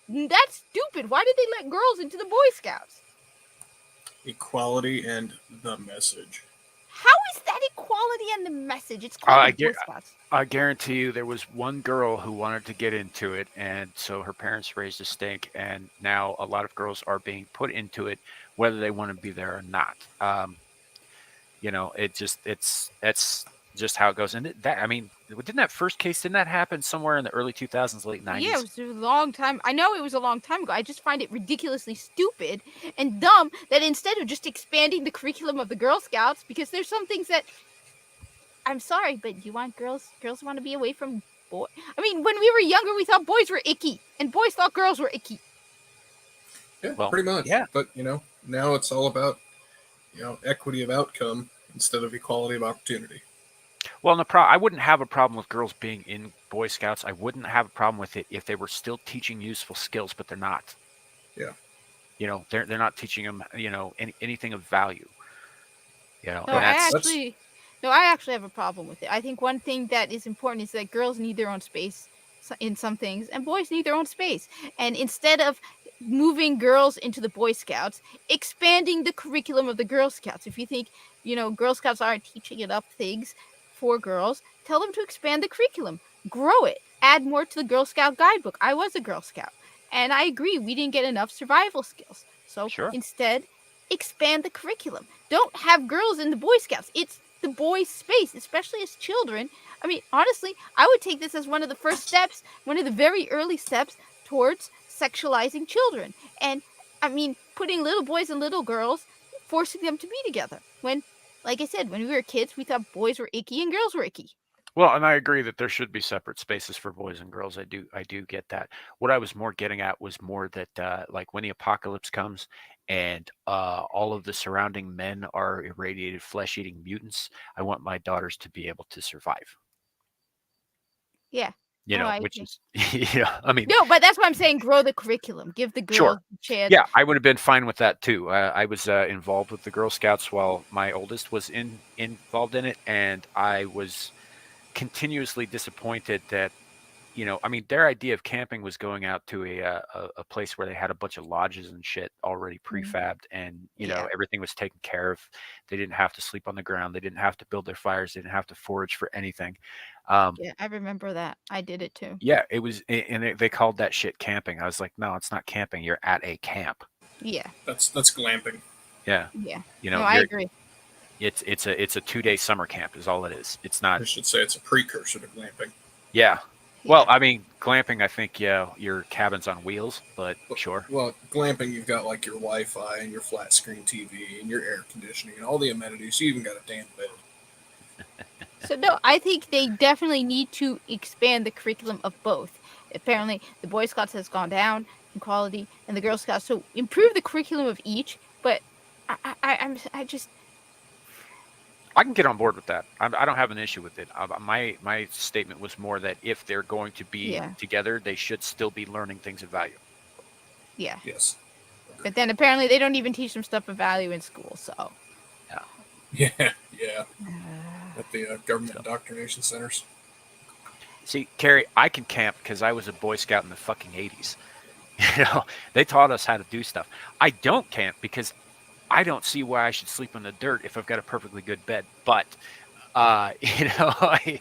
that's stupid. Why did they let girls into the Boy Scouts? Equality and the message. How is that equality and the message? It's called I the Boy get- Scouts. I guarantee you there was one girl who wanted to get into it, and so her parents raised a stink, and now a lot of girls are being put into it, whether they want to be there or not. You know, it's just how it goes. And I mean, didn't that happen somewhere in the early 2000s, late 90s? Yeah, it was a long time. I know it was a long time ago. I just find it ridiculously stupid and dumb that instead of just expanding the curriculum of the Girl Scouts, because there's some things that I'm sorry, but you want girls want to be away from boys. I mean, when we were younger, we thought boys were icky, and boys thought girls were icky. Yeah, Well, pretty much. yeah. But now it's all about equity of outcome instead of equality of opportunity. Well, I wouldn't have a problem with girls being in Boy Scouts. I wouldn't have a problem with it if they were still teaching useful skills, but they're not. Yeah. You know, they're not teaching them, anything of value. You know, No, and I actually have a problem with it. I think one thing that is important is that girls need their own space in some things, and boys need their own space. And instead of moving girls into the Boy Scouts, expanding the curriculum of the Girl Scouts. If you think, Girl Scouts aren't teaching enough things for girls, tell them to expand the curriculum, grow it, add more to the Girl Scout guidebook. I was a Girl Scout, and I agree we didn't get enough survival skills. So Sure. instead, expand the curriculum. Don't have girls in the Boy Scouts. It's the boys' space, especially as children. I mean, honestly, I would take this as one of the first steps, one of the very early steps towards sexualizing children. And I mean, putting little boys and little girls, forcing them to be together. When, like I said, when we were kids, we thought boys were icky and girls were icky. Well, and I agree that there should be separate spaces for boys and girls. I do get that. What I was more getting at was more that like when the apocalypse comes and all of the surrounding men are irradiated flesh-eating mutants, I want my daughters to be able to survive. Yeah. You Oh, know, I which see. is I mean, No, but that's why I'm saying grow the curriculum. Give the girls Sure. a chance. yeah, I would have been fine with that too. I was involved with the Girl Scouts while my oldest was involved in it, and I was continuously disappointed that I mean, their idea of camping was going out to a place where they had a bunch of lodges and shit already prefabbed, and Yeah. everything was taken care of. They didn't have to sleep on the ground. They didn't have to build their fires. They didn't have to forage for anything. Yeah, I remember that. I did it too. Yeah, it was, and they called that shit camping. I was like, no, it's not camping. You're at a camp. Yeah. That's glamping. Yeah, Yeah. you know, No, I you're- agree. it's a 2-day summer camp is all it is. It's not. I should say it's a precursor to glamping. Yeah. Well, I mean, glamping, I think, yeah, your cabin's on wheels, but sure. Well, glamping, you've got like your Wi-Fi and your flat screen TV and your air conditioning and all the amenities. You even got a damn bed. So no, I think they definitely need to expand the curriculum of both. Apparently, the Boy Scouts has gone down in quality, and the Girl Scouts. So improve the curriculum of each. But I just I can get on board with that. I don't have an issue with it. My statement was more that if they're going to be Yeah. together, they should still be learning things of value. yeah. Yes. But then apparently they don't even teach them stuff of value in school. So Yeah. Yeah. At the government indoctrination centers. See, Carrie, I can camp because I was a Boy Scout in the fucking 80s. You know, they taught us how to do stuff. I don't camp because I don't see why I should sleep in the dirt if I've got a perfectly good bed. But you know, I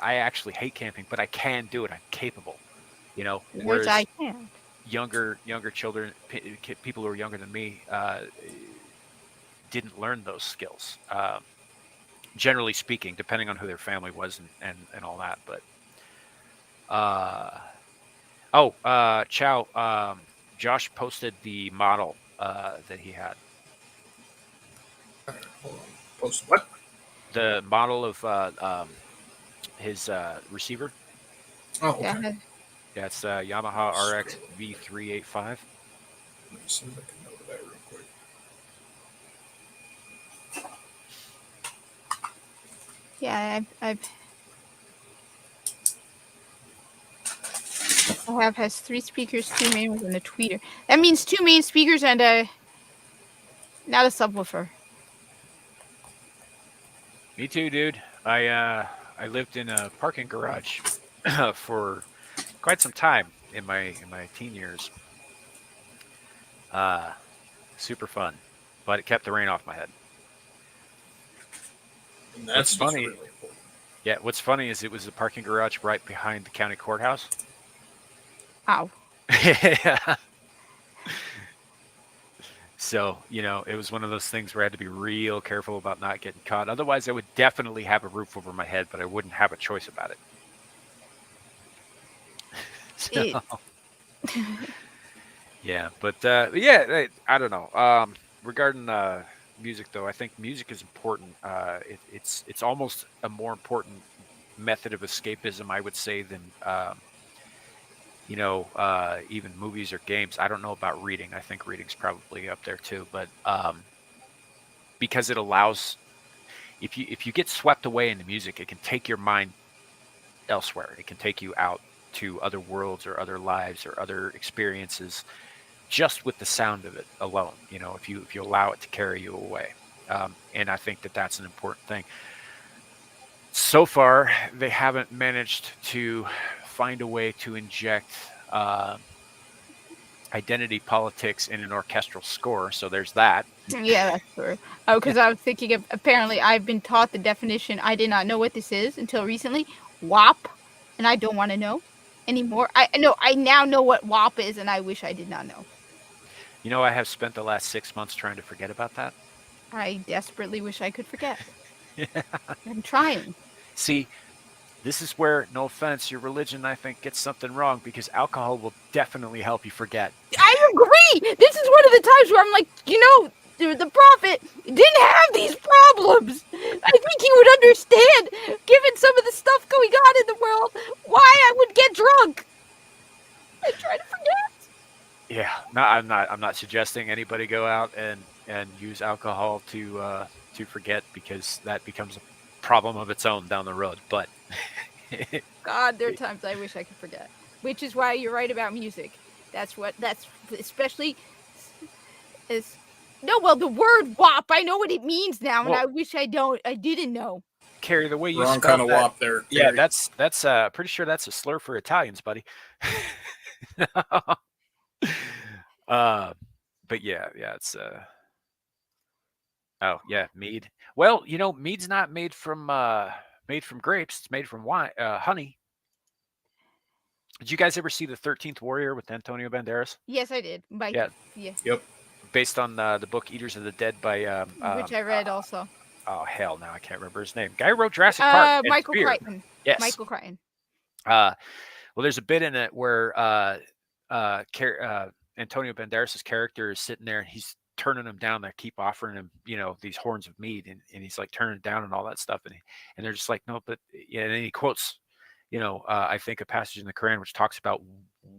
actually hate camping, but I can do it. I'm capable. You know, which whereas I can. younger children, people who are younger than me, didn't learn those skills. Generally speaking, depending on who their family was and all that. But Chow, Josh posted the model that he had. Hold on. Post what? The model of his receiver. Oh, okay. Yeah. Yeah, it's Yamaha RX V385. Let me see if I can note that real quick. Yeah, I have has 3 speakers, 2 main ones, and a tweeter. That means 2 main speakers and not a subwoofer. Me too, dude. I lived in a parking garage for quite some time in my teen years. Super fun, but it kept the rain off my head. And that's What's funny- really important. Yeah, what's funny is it was a parking garage right behind the county courthouse. Ow. Yeah. So, you know, it was one of those things where I had to be real careful about not getting caught. Otherwise, I would definitely have a roof over my head, but I wouldn't have a choice about it. So, yeah, but yeah, I don't know. Regarding music, though, I think music is important. It's almost a more important method of escapism, I would say, than you know, even movies or games. I don't know about reading. I think reading's probably up there too, but because it allows, if you get swept away into music, it can take your mind elsewhere. It can take you out to other worlds or other lives or other experiences, just with the sound of it alone. You know, if you allow it to carry you away, and I think that that's an important thing. So far, they haven't managed to find a way to inject identity politics in an orchestral score. So there's that. Yeah, that's true. Oh, because I was thinking of, apparently I've been taught the definition. I did not know what this is until recently. WAP, and I don't want to know anymore. I now know what WAP is, and I wish I did not know. You know, I have spent the last 6 months trying to forget about that. I desperately wish I could forget. I'm trying. See, this is where, no offense, your religion, I think, gets something wrong, because alcohol will definitely help you forget. I agree. This is one of the times where I'm like, you know, the prophet didn't have these problems. I think he would understand, given some of the stuff going on in the world, why I would get drunk. I try to forget. Yeah, no, I'm not suggesting anybody go out and use alcohol to forget, because that becomes a problem of its own down the road. But God, there are times I wish I could forget. Which is why you're right about music. That's especially is no. Well, the word WAP, I know what it means now, and Well, I wish I didn't know. Carrie, the way you Wrong spelled kind of that, wop there. yeah, Gary. that's pretty sure that's a slur for Italians, buddy. But yeah, it's oh yeah, mead. Well, you know, mead's not made from grapes. It's made from wine, honey. Did you guys ever see The 13th Warrior with Antonio Banderas? Yes, I did. Yeah. Yeah. Based on the book Eaters of the Dead by Which I read also. oh hell, now I can't remember his name. Guy who wrote Jurassic Park. and Michael Fear. Crichton. Yes. Michael Crichton. Well, there's a bit in it where Antonio Banderas' character is sitting there, and he's turning him down. They keep offering him, these horns of meat, and he's like turning it down and all that stuff. And they're just like, no, but yeah. And then he quotes, I think a passage in the Quran which talks about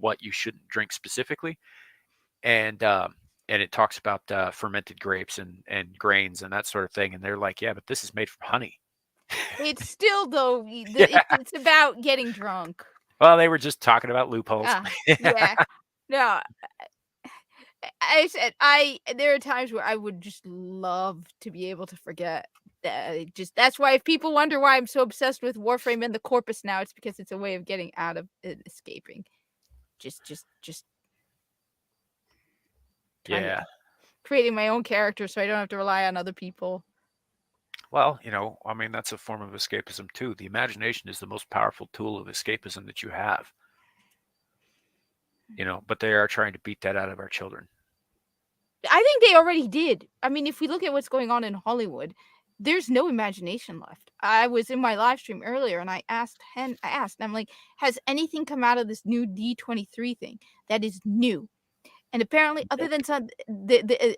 what you shouldn't drink specifically, and it talks about fermented grapes and grains and that sort of thing. And they're like, yeah, but this is made from honey. It's still though. Yeah. It's about getting drunk. Well, they were just talking about loopholes. Yeah. No. I said there are times where I would just love to be able to forget. That's why if people wonder why I'm so obsessed with Warframe and the Corpus now, it's because it's a way of getting out of it, escaping. Just kind Yeah. of creating my own character so I don't have to rely on other people. Well, I mean, that's a form of escapism too. The imagination is the most powerful tool of escapism that you have. But they are trying to beat that out of our children. I think they already did. I mean, if we look at what's going on in Hollywood, there's no imagination left. I was in my live stream earlier and I asked, I'm like, has anything come out of this new D23 thing that is new? And apparently, other than some,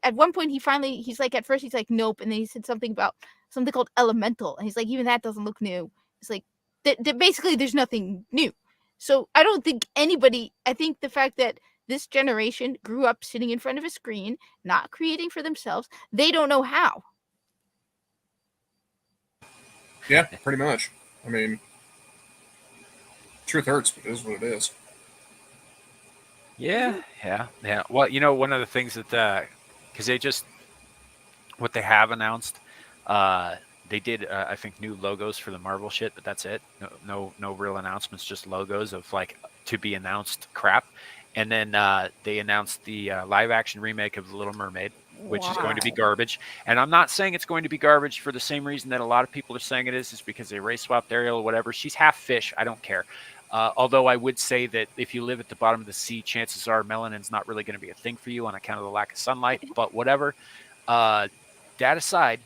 at one point he's like, at first he's like, nope. And then he said something about something called Elemental. And he's like, even that doesn't look new. It's like, basically there's nothing new. So I don't think I think the fact that this generation grew up sitting in front of a screen, not creating for themselves, they don't know how. Yeah, pretty much. I mean, truth hurts, but it is what it is. Yeah. Well, one of the things that, because what they have announced, they did, I think, new logos for the Marvel shit, but that's it. No real announcements, just logos of like to be announced crap. And then they announced the live action remake of The Little Mermaid, which is going to be garbage. And I'm not saying it's going to be garbage for the same reason that a lot of people are saying it is because they race swapped Ariel or whatever. She's half fish. I don't care. Although I would say that if you live at the bottom of the sea, chances are melanin's not really going to be a thing for you on account of the lack of sunlight. But whatever. That aside,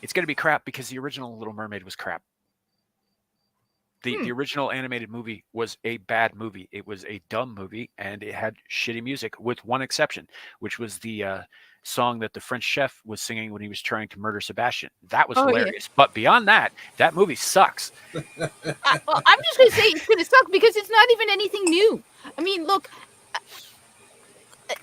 it's going to be crap because the original Little Mermaid was crap. The original animated movie was a bad movie. It was a dumb movie, and it had shitty music, with one exception, which was the song that the French chef was singing when he was trying to murder Sebastian. That was hilarious. Yeah. But beyond that movie sucks. Well, I'm just going to say it's going to suck because it's not even anything new. I mean, look.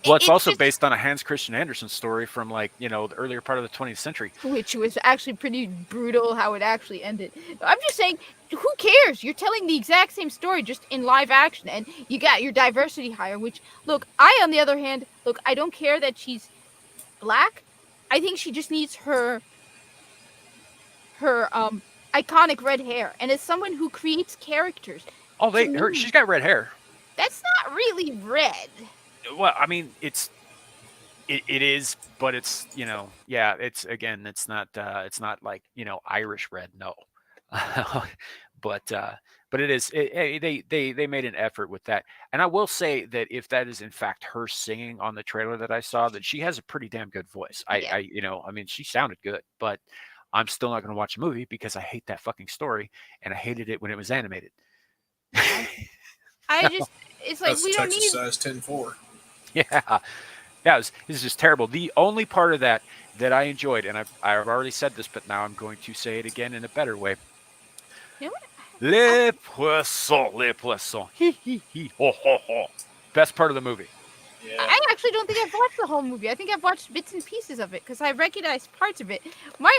Well, it's also based on a Hans Christian Andersen story from the earlier part of the 20th century. Which was actually pretty brutal how it actually ended. I'm just saying, who cares? You're telling the exact same story just in live action, and you got your diversity higher, which, look, on the other hand, I don't care that she's black. I think she just needs her iconic red hair. And as someone who creates characters... she's got red hair. That's not really red. Well, I mean, it is, but it's, it's not like, Irish red. No. but it is, they made an effort with that. And I will say that if that is in fact her singing on the trailer that I saw, that she has a pretty damn good voice. Yeah. She sounded good, but I'm still not going to watch a movie because I hate that fucking story. And I hated it when it was animated. It's like, we don't need size 10-4. Yeah, this is just terrible. The only part of that I enjoyed, and I've already said this, but now I'm going to say it again in a better way. You know what? Les poissons. Hi, hi, hi, ho, ho, ho. Best part of the movie. Yeah. I actually don't think I've watched the whole movie. I think I've watched bits and pieces of it because I recognize parts of it. My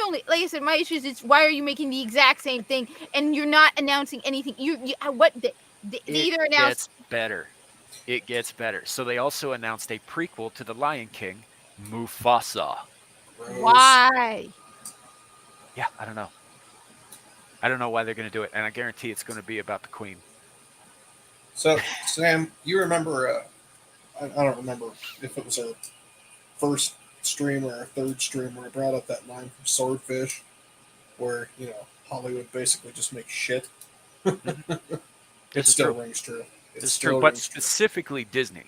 issue is why are you making the exact same thing and you're not announcing anything? They either announce... It gets better. So they also announced a prequel to The Lion King, Mufasa. Why? Yeah, I don't know. I don't know why they're going to do it, and I guarantee it's going to be about the Queen. So, Sam, you remember, I don't remember if it was our first stream or our third stream where I brought up that line from Swordfish where, Hollywood basically just makes shit. It still rings true. It's true, but specifically Disney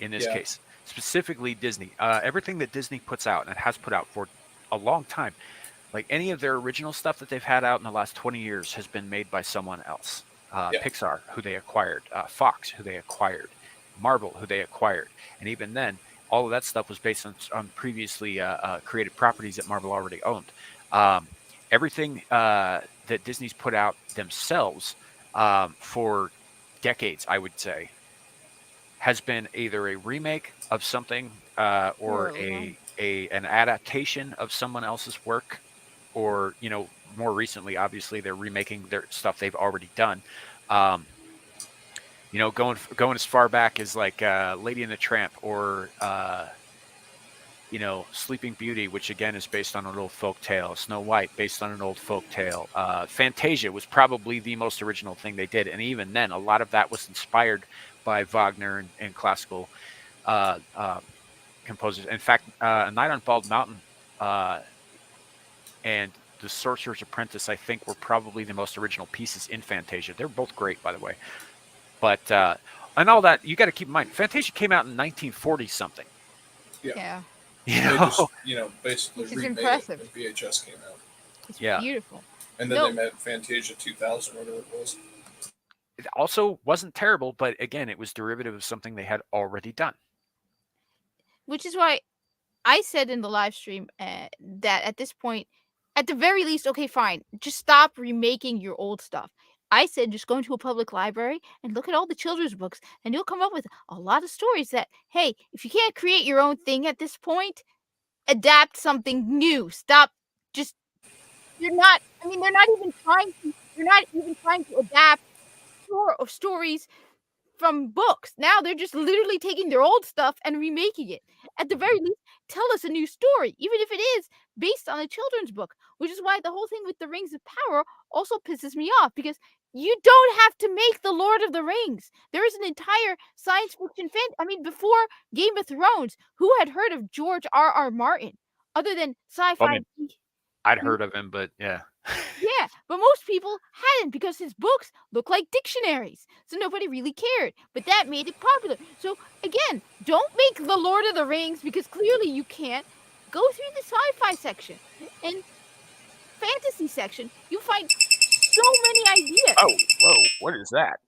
in this case. Specifically Disney. Everything that Disney puts out, and it has put out for a long time, like any of their original stuff that they've had out in the last 20 years has been made by someone else. Pixar, who they acquired. Fox, who they acquired. Marvel, who they acquired. And even then, all of that stuff was based on previously created properties that Marvel already owned. Everything that Disney's put out themselves for decades, I would say, has been either a remake of something or an adaptation of someone else's work, or more recently, obviously, they're remaking their stuff they've already done. Going as far back as like Lady and the Tramp, or Sleeping Beauty, which again is based on an old folk tale. Snow White, based on an old folk tale. Fantasia was probably the most original thing they did, and even then, a lot of that was inspired by Wagner and classical composers. In fact, A Night on Bald Mountain and The Sorcerer's Apprentice, I think, were probably the most original pieces in Fantasia. They're both great, by the way. But and all that, you got to keep in mind, Fantasia came out in 1940 something. Yeah. They just, basically Which is remade impressive. it when VHS came out. It's Yeah. beautiful. And then No. they made Fantasia 2000, whatever it was. It also wasn't terrible, but again, it was derivative of something they had already done. Which is why I said in the live stream that at this point, at the very least, okay, fine, just stop remaking your old stuff. I said just go into a public library and look at all the children's books, and you'll come up with a lot of stories that, hey, if you can't create your own thing at this point, adapt something new. Stop just they're not even trying to adapt stories from books. Now they're just literally taking their old stuff and remaking it. At the very least, tell us a new story, even if it is based on a children's book, which is why the whole thing with the Rings of Power also pisses me off, because you don't have to make the Lord of the Rings. There is an entire science fiction before Game of Thrones, who had heard of George R.R. Martin other than sci-fi? I mean, I'd heard of him, but yeah. Yeah, but most people hadn't, because his books look like dictionaries, so nobody really cared. But that made it popular. So again, don't make the Lord of the Rings, because clearly you can't. Go through the sci-fi section and fantasy section. You'll find so many ideas. Oh, whoa! What is that?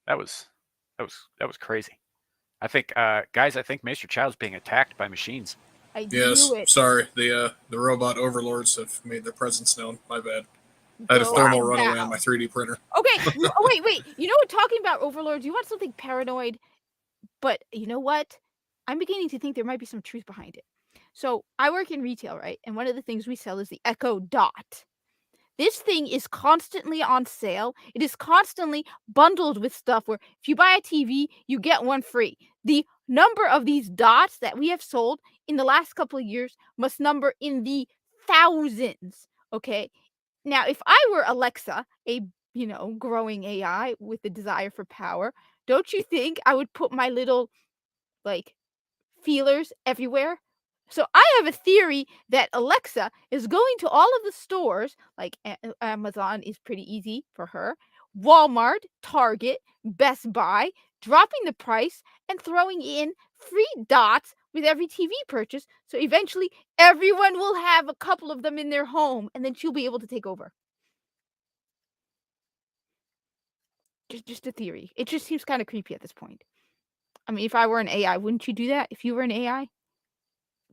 That was crazy. I think, guys, I think Maester Child's being attacked by machines. I Yes, knew it. sorry. The robot overlords have made their presence known. My bad. I had a Go thermal on runaway now. on my 3D printer. Okay, wait. You know what? Talking about overlords, you want something paranoid, but you know what? I'm beginning to think there might be some truth behind it. So I work in retail, right? And one of the things we sell is the Echo Dot. This thing is constantly on sale. It is constantly bundled with stuff where if you buy a TV, you get one free. The number of these dots that we have sold in the last couple of years must number in the thousands. Okay. Now, if I were Alexa, a growing AI with the desire for power, don't you think I would put my little feelers everywhere? So I have a theory that Alexa is going to all of the stores, like Amazon is pretty easy for her, Walmart, Target, Best Buy, dropping the price and throwing in free dots with every TV purchase. So eventually everyone will have a couple of them in their home, and then she'll be able to take over. Just a theory. It just seems kind of creepy at this point. I mean, if I were an AI, wouldn't you do that? If you were an AI?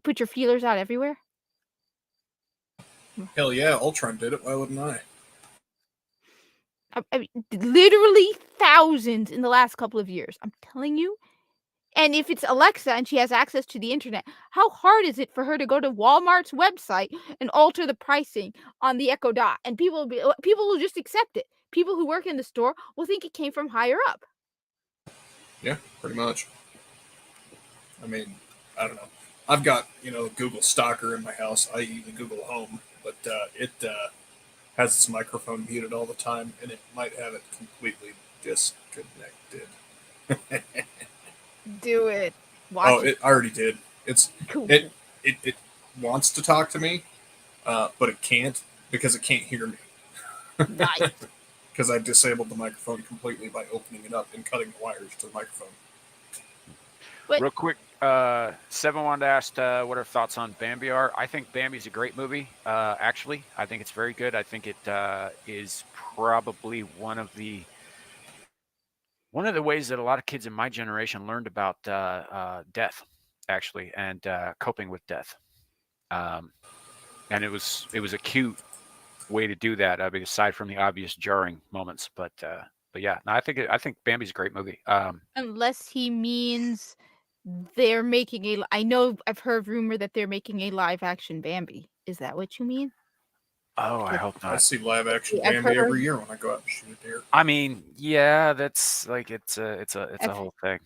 Put your feelers out everywhere? Hell yeah, Ultron did it. Why wouldn't I? I mean, literally thousands in the last couple of years. I'm telling you. And if it's Alexa and she has access to the internet, how hard is it for her to go to Walmart's website and alter the pricing on the Echo Dot? And people will just accept it. People who work in the store will think it came from higher up. Yeah, pretty much. I mean, I don't know. I've got, Google Stalker in my house, i.e. the Google Home, but it has its microphone muted all the time, and it might have it completely disconnected. Do it. Watch It already did. Cool. It wants to talk to me, but it can't, because it can't hear me. Nice. Because I disabled the microphone completely by opening it up and cutting the wires to the microphone. But- Real quick, Seven wanted to ask what our thoughts on Bambi are. I think Bambi's a great movie. Actually, I think it's very good. I think it is probably one of the one of the ways that a lot of kids in my generation learned about death, actually, and coping with death. And it was a cute way to do that. I mean, aside from the obvious jarring moments, but yeah, no, I think Bambi's a great movie. Unless he means they're making a. I know I've heard rumor that they're making a live action Bambi. Is that what you mean? Oh, I hope I not. see live action I've Bambi heard- every year when I go out and shoot a deer. I mean, yeah, that's like it's a I've- whole thing.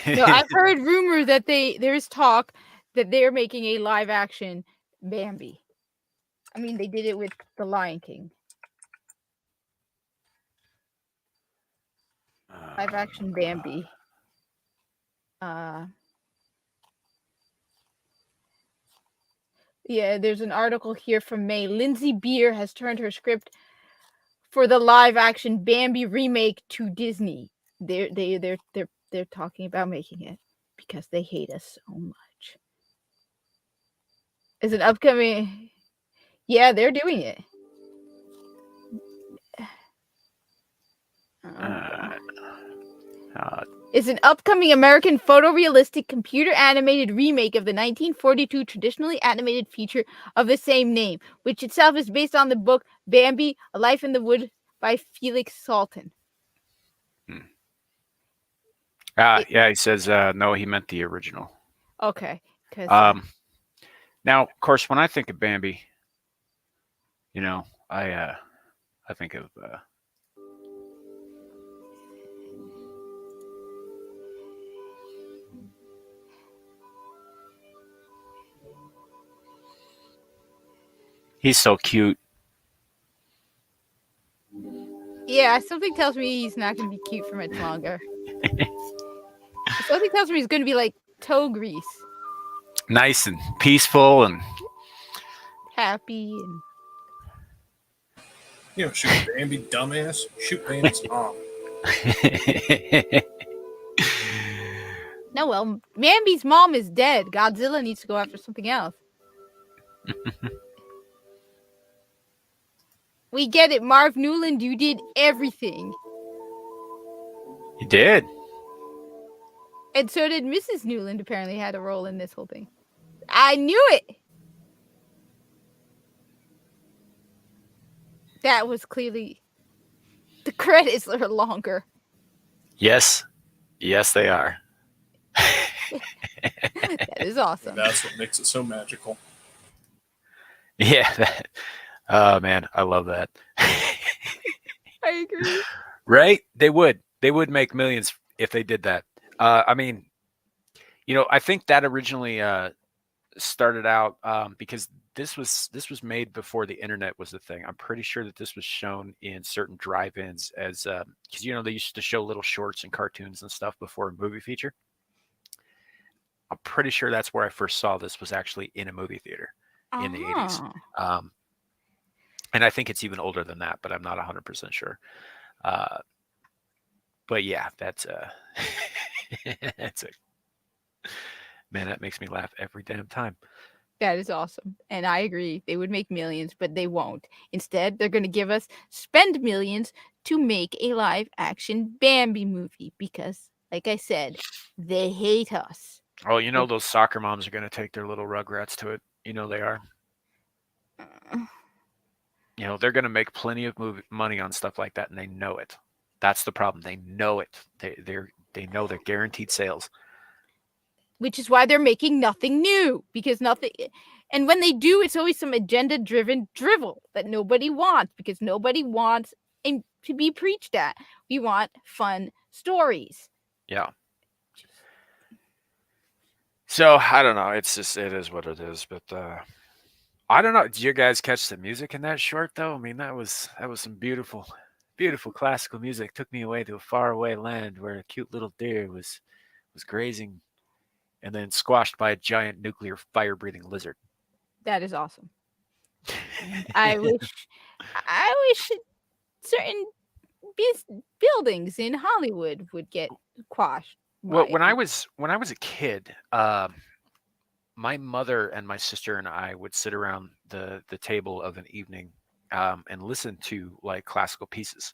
No, I've heard rumor that there's talk that they're making a live action Bambi. I mean, they did it with The Lion King. Live action Bambi. Yeah, there's an article here from May. Lindsay Beer has turned her script for the live action Bambi remake to Disney. They're talking about making it because they hate us so much. Is an upcoming. Yeah, they're doing it. It's an upcoming American photorealistic computer animated remake of the 1942 traditionally animated feature of the same name, which itself is based on the book Bambi, A Life in the Wood by Felix Salten. Yeah, he says no, he meant the original. Okay. Now, of course, when I think of Bambi, you know, I think of he's so cute. Yeah, something tells me he's not going to be cute for much longer. Something tells me he's going to be like toe grease. Nice and peaceful and happy and Shoot Bambi, dumbass. Shoot Bambi's mom. No, well, Bambi's mom is dead. Godzilla needs to go after something else. We get it, Marv Newland. You did everything. He did. And so did Mrs. Newland, apparently had a role in this whole thing. I knew it. That was clearly... The credits are longer. Yes. Yes, they are. That is awesome. That's what makes it so magical. Yeah. Oh, man. I love that. I agree. Right? They would. They would make millions if they did that. I mean, I think that originally started out because this was made before the internet was a thing. I'm pretty sure that this was shown in certain drive-ins as because they used to show little shorts and cartoons and stuff before a movie feature. I'm pretty sure that's where I first saw this was actually in a movie theater in the 80s. And I think it's even older than that, but I'm not 100% sure. But yeah, that's man, that makes me laugh every damn time. That is awesome. And I agree. They would make millions, but they won't. Instead, they're going to spend millions to make a live action Bambi movie because, like I said, they hate us. Oh, those soccer moms are going to take their little rugrats to it. They are. They're going to make plenty of money on stuff like that, and they know it. That's the problem. They know it. They know they're guaranteed sales. Which is why they're making nothing new, because nothing. And when they do, it's always some agenda-driven drivel that nobody wants, because nobody wants to be preached at. We want fun stories. Yeah. So I don't know. It is what it is. But I don't know. Did you guys catch the music in that short though? I mean, that was some beautiful, beautiful classical music. Took me away to a faraway land where a cute little deer was grazing, and then squashed by a giant nuclear fire-breathing lizard. That is awesome. I wish certain buildings in Hollywood would get quashed. Well, when I was a kid, my mother and my sister and I would sit around the table of an evening and listen to like classical pieces.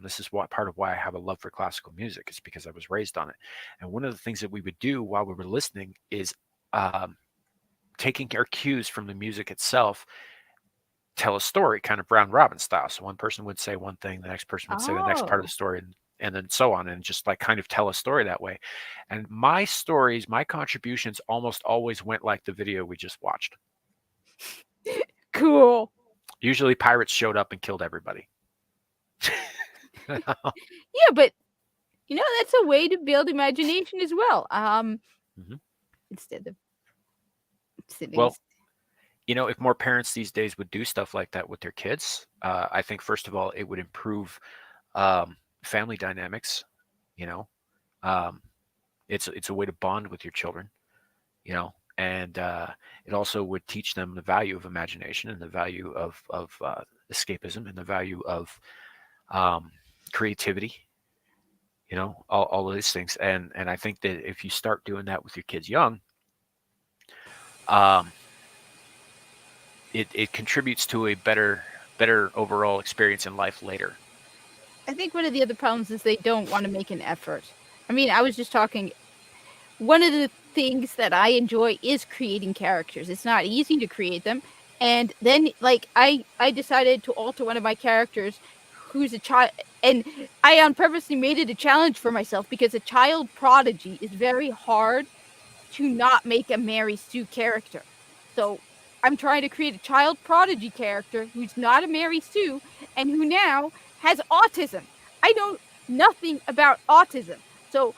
This is what part of why I have a love for classical music, is because I was raised on it. And one of the things that we would do while we were listening is taking our cues from the music itself, tell a story, kind of round robin style. So one person would say one thing, the next person would say the next part of Oh. the story, and then so on, and just like kind of tell a story that way. And my stories, my contributions almost always went like the video we just watched. Cool. Usually pirates showed up and killed everybody. Yeah, but that's a way to build imagination as well. Mhm. Instead of sitting. Well, if more parents these days would do stuff like that with their kids, I think first of all it would improve family dynamics. It's a way to bond with your children. And it also would teach them the value of imagination and the value of escapism and the value of creativity. All of these things, and I think that if you start doing that with your kids young, it contributes to a better overall experience in life later. I think one of the other problems is they don't want to make an effort. I mean, I was just talking. One of the things that I enjoy is creating characters. It's not easy to create them. And then, like, I decided to alter one of my characters who's a child. And I on purposely made it a challenge for myself because a child prodigy is very hard to not make a Mary Sue character. So I'm trying to create a child prodigy character who's not a Mary Sue and who now has autism. I know nothing about autism. So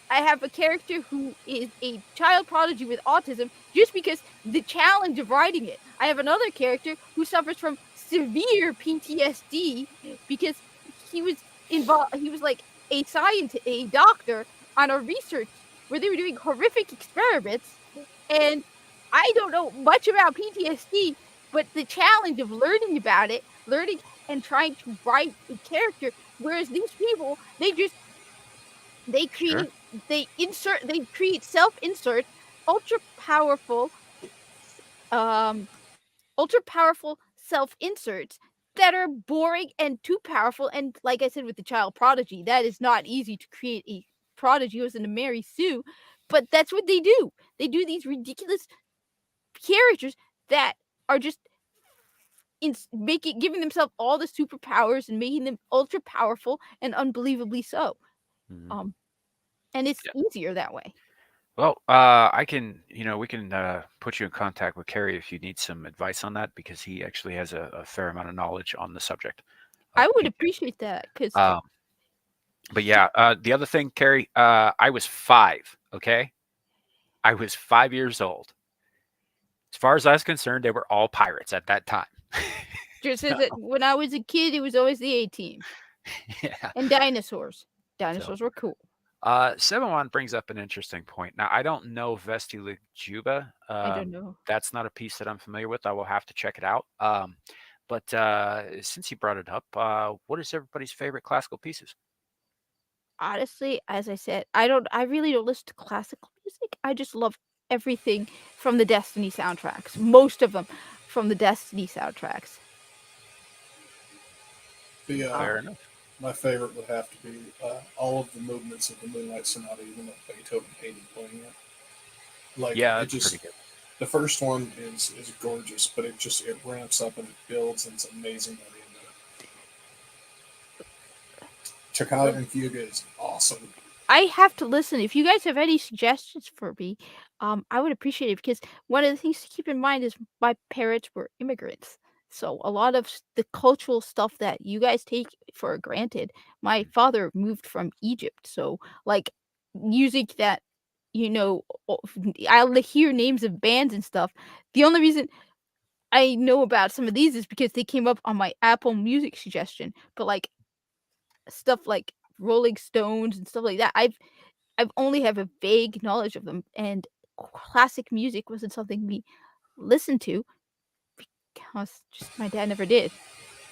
I have a character who is a child prodigy with autism just because the challenge of writing it. I have another character who suffers from severe PTSD because he was involved. He was like a scientist, a doctor on a research where they were doing horrific experiments, and I don't know much about PTSD, but the challenge of learning about it, learning and trying to write a character, whereas these people, they Sure. create self-insert, ultra powerful self-inserts that are boring and too powerful. And like I said with the child prodigy, that is not easy to create a prodigy who's in a Mary Sue, but that's what they do. They do these ridiculous characters that are just giving themselves all the superpowers and making them ultra powerful and unbelievably so. Mhm. And it's Yeah. easier that way. Well, we can put you in contact with Kerry if you need some advice on that, because he actually has a fair amount of knowledge on the subject. I would PTSD. appreciate that because But yeah, the other thing, Kerry, I was 5. Okay, I was 5 years old. As far as I was concerned, they were all pirates at that time. just as when I was a kid, it was always the A-Team Yeah. and dinosaurs. Dinosaurs were cool. 7-1 brings up an interesting point. Now, I don't know Vesti Lejuba. I don't know. That's not a piece that I'm familiar with. I will have to check it out. But since you brought it up, what is everybody's favorite classical pieces? Honestly, as I said, I really don't listen to classical music. I just love everything from the Destiny soundtracks. Most of them from the Destiny soundtracks. Fair enough. My favorite would have to be all of the movements of the Moonlight Sonata, even though Beethoven hated playing it. Like, Yeah, it that's just pretty good. the first one is gorgeous, but it ramps up and it builds, and it's amazing by the end of it. Toccata and Fuga is awesome. I have to listen. If you guys have any suggestions for me, I would appreciate it because one of the things to keep in mind is my parents were immigrants. So a lot of the cultural stuff that you guys take for granted, my father moved from Egypt. So like music that, I'll hear names of bands and stuff. The only reason I know about some of these is because they came up on my Apple Music suggestion. But like stuff like Rolling Stones and stuff like that, I've only have a vague knowledge of them, and classic music wasn't something we listened to because just my dad never did.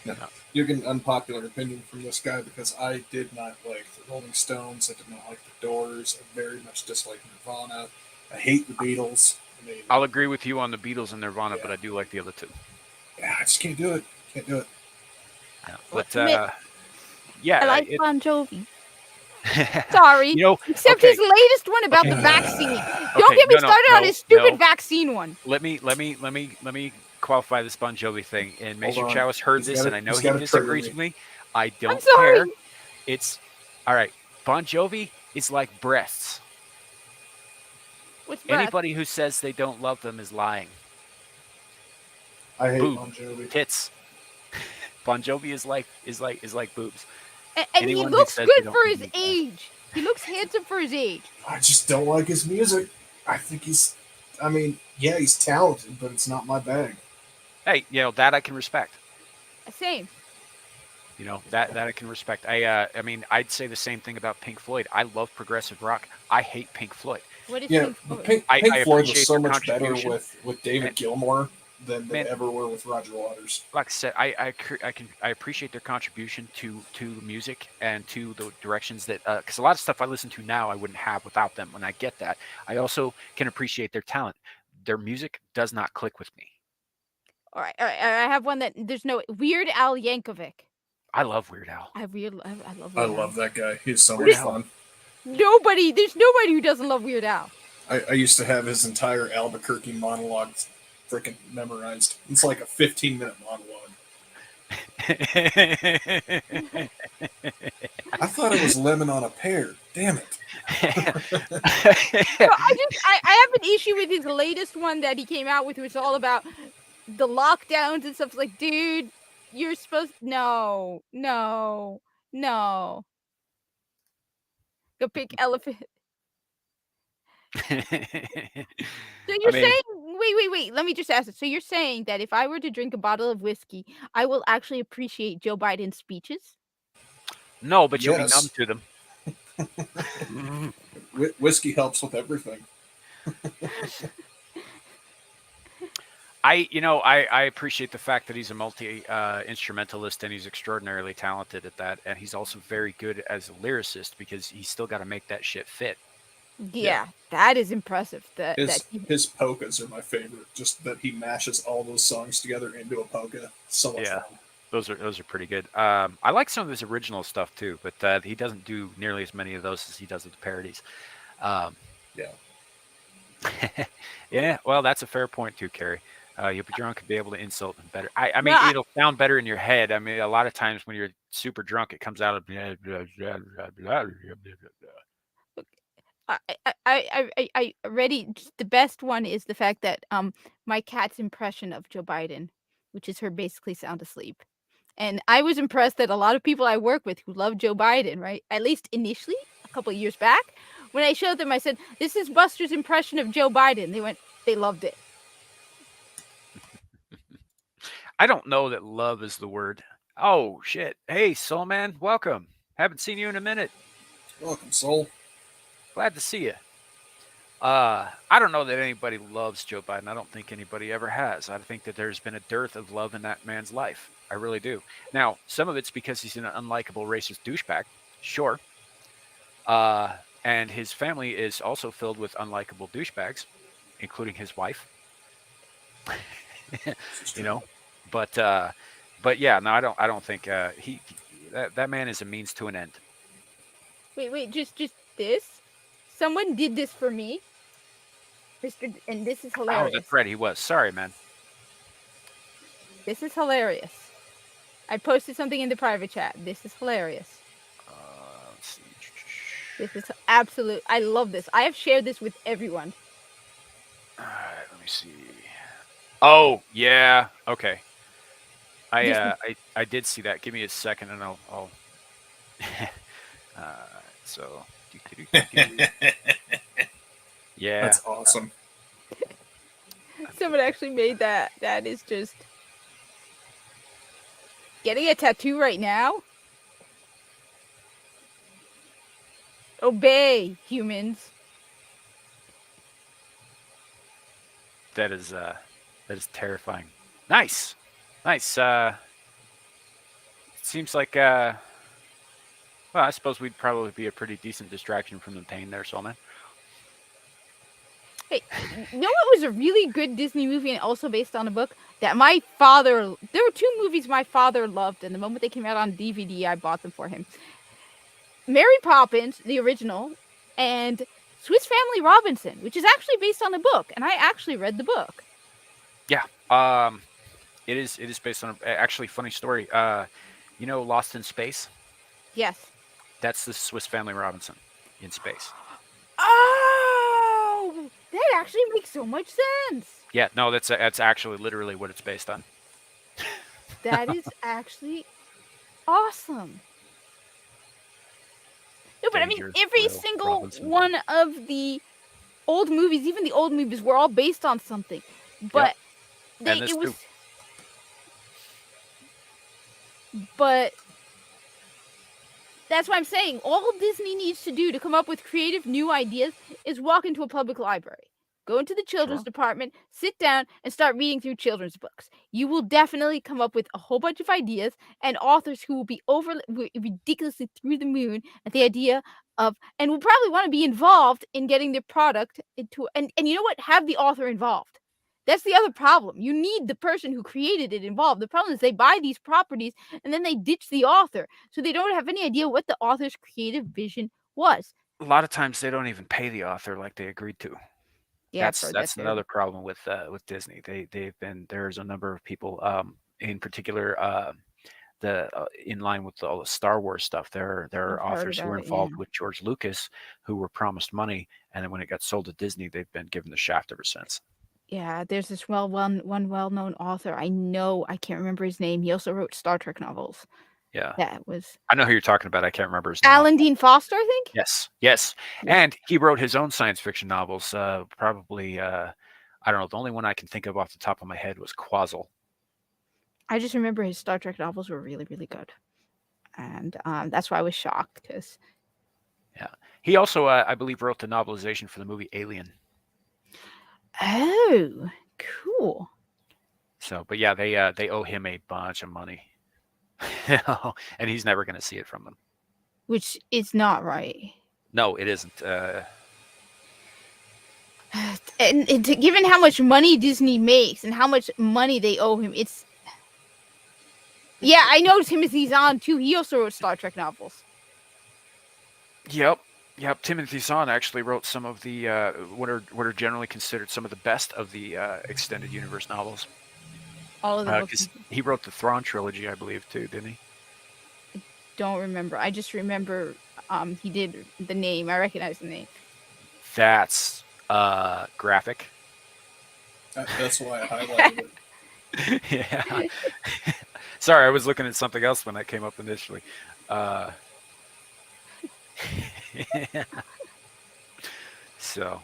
No. You get an unpopular opinion from this guy because I did not like the Rolling Stones. I did not like the Doors. I very much dislike Nirvana. I hate the Beatles. I mean, I'll agree with you on the Beatles and Nirvana, Yeah. but I do like the other two. yeah, I just can't do it. Can't do it. But yeah, I like Bon Jovi. Sorry. You know, Except okay. his latest one about the Okay. vaccine. Okay, Don't get me no, started on no, his stupid no. vaccine one. Let me qualify this Bon Jovi thing. And Hold Mason on. Chalice heard He's this, gotta- and I know he's he gotta trigger disagrees me. with me. I don't sorry. care. It's all right. Bon Jovi is like breasts. What's breath? Anybody who says they don't love them is lying. I hate Boob. Bon Jovi. Tits. Bon Jovi is like boobs. And he Anyone who looks says they good don't for his believe that. age. He looks handsome for his age. I just don't like his music. I think he's. I mean, yeah, he's talented, but it's not my bag. Hey, that I can respect. Same. That I can respect. I mean, I'd say the same thing about Pink Floyd. I love progressive rock. I hate Pink Floyd. What is Yeah, Pink but Floyd? Pink I Floyd appreciate was so their much better contribution. with David And- Gilmour than they Man. ever were with Roger Waters. Like I said, I appreciate their contribution to music and to the directions that because a lot of stuff I listen to now I wouldn't have without them. When I get that, I also can appreciate their talent. Their music does not click with me. All right. I have one that there's no Weird Al Yankovic. I love Weird Al. I love Weird I Al. love that guy. He's so Weird much Al. fun. There's nobody who doesn't love Weird Al. I used to have his entire Albuquerque monologue freaking memorized. It's like a 15-minute monologue. I thought it was lemon on a pear. Damn it. So I have an issue with his latest one that he came out with, which was all about the lockdowns and stuff. It's like, dude, you're supposed no. Go pick elephant. So you're saying wait, let me just ask it. So you're saying that if I were to drink a bottle of whiskey, I will actually appreciate Joe Biden's speeches? No, but you'll be Yes. numb to them. Whiskey helps with everything. I appreciate the fact that he's a multi instrumentalist and he's extraordinarily talented at that, and he's also very good as a lyricist because he's still got to make that shit fit. Yeah, that is impressive. His polkas are my favorite. Just that he mashes all those songs together into a polka. So much Yeah. fun. Those are pretty good. I like some of his original stuff too, but he doesn't do nearly as many of those as he does with the parodies. Yeah. Yeah, well, that's a fair point too, Carrie. You'll be drunk and be able to insult them better. I mean, Well, it'll sound better in your head. I mean, a lot of times when you're super drunk, it comes out of. I already the best one is the fact that my cat's impression of Joe Biden, which is her basically sound asleep. And I was impressed that a lot of people I work with who love Joe Biden, right? At least initially, a couple of years back, when I showed them, I said, "This is Buster's impression of Joe Biden." They loved it. I don't know that love is the word. Oh shit! Hey, Soul Man, welcome. Haven't seen you in a minute. Welcome, soul. Glad to see you. I don't know that anybody loves Joe Biden. I don't think anybody ever has. I think that there's been a dearth of love in that man's life. I really do. Now, some of it's because he's an unlikable racist douchebag. Sure. And his family is also filled with unlikable douchebags, including his wife. But yeah, no, I don't think that man is a means to an end. Wait, just this. Someone did this for me, and this is Oh, hilarious. that's right, he was. Sorry, man. This is hilarious. I posted something in the private chat. This is hilarious. Let's see. This is absolute. I love this. I have shared this with everyone. All right, let me see. Oh yeah, okay. I did see that. Give me a second, and I'll. So. Yeah. That's awesome. Someone actually made that. That is just getting a tattoo right now. Obey, humans. That is terrifying. Nice. It seems like well, I suppose we'd probably be a pretty decent distraction from the pain there, Soulman. Hey, you know what was a really good Disney movie and also based on a book that my father? There were two movies my father loved, and the moment they came out on DVD, I bought them for him. Mary Poppins, the original, and Swiss Family Robinson, which is actually based on a book, and I actually read the book. Yeah. It is based on actually funny story. You know, Lost in Space. Yes. That's the Swiss Family Robinson in space. Oh, that actually makes so much sense. Yeah. No, that's actually literally what it's based on. That is actually awesome. No, but I mean, Danger, every Will, single Robinson. one of the old movies, even the old movies, were all based on something. But And this it was. too. But that's what I'm saying. All Disney needs to do to come up with creative new ideas is walk into a public library, go into the children's Sure. department, sit down, and start reading through children's books. You will definitely come up with a whole bunch of ideas and authors who will be ridiculously through the moon at the idea of, and will probably want to be involved in getting their product into, and you know what? Have the author involved. That's the other problem. You need the person who created it involved. The problem is they buy these properties and then they ditch the author. So they don't have any idea what the author's creative vision was. A lot of times they don't even pay the author like they agreed to. Yeah, I've heard that That's too. another problem with Disney. There's a number of people, in particular, in line with all the Star Wars stuff. There are I've heard authors who were about it, involved yeah. with George Lucas who were promised money, and then when it got sold to Disney, they've been given the shaft ever since. Yeah, there's this one well-known author. I can't remember his name. He also wrote Star Trek novels. Yeah, That was I know who you're talking about. I can't remember his name. Alan Dean Foster, I think. Yes, Yeah. and he wrote his own science fiction novels. Probably, I don't know. The only one I can think of off the top of my head was Quazzle. I just remember his Star Trek novels were really, really good, and that's why I was shocked because. Yeah, he also, I believe, wrote the novelization for the movie Alien. Oh, cool. So, but yeah, they owe him a bunch of money, and he's never going to see it from them. Which is not right. No, it isn't. And given how much money Disney makes and how much money they owe him, it's. Yeah, I know Timothy Zahn too. He also wrote Star Trek novels. Yep. Timothy Zahn actually wrote some of the what are generally considered some of the best of the extended universe novels. All of the books. 'Cause he wrote the Thrawn trilogy, I believe, too, didn't he? Don't remember. I just remember he did the name. I recognize the name. That's graphic. That's why I highlighted it. Yeah. Sorry, I was looking at something else when that came up initially. So,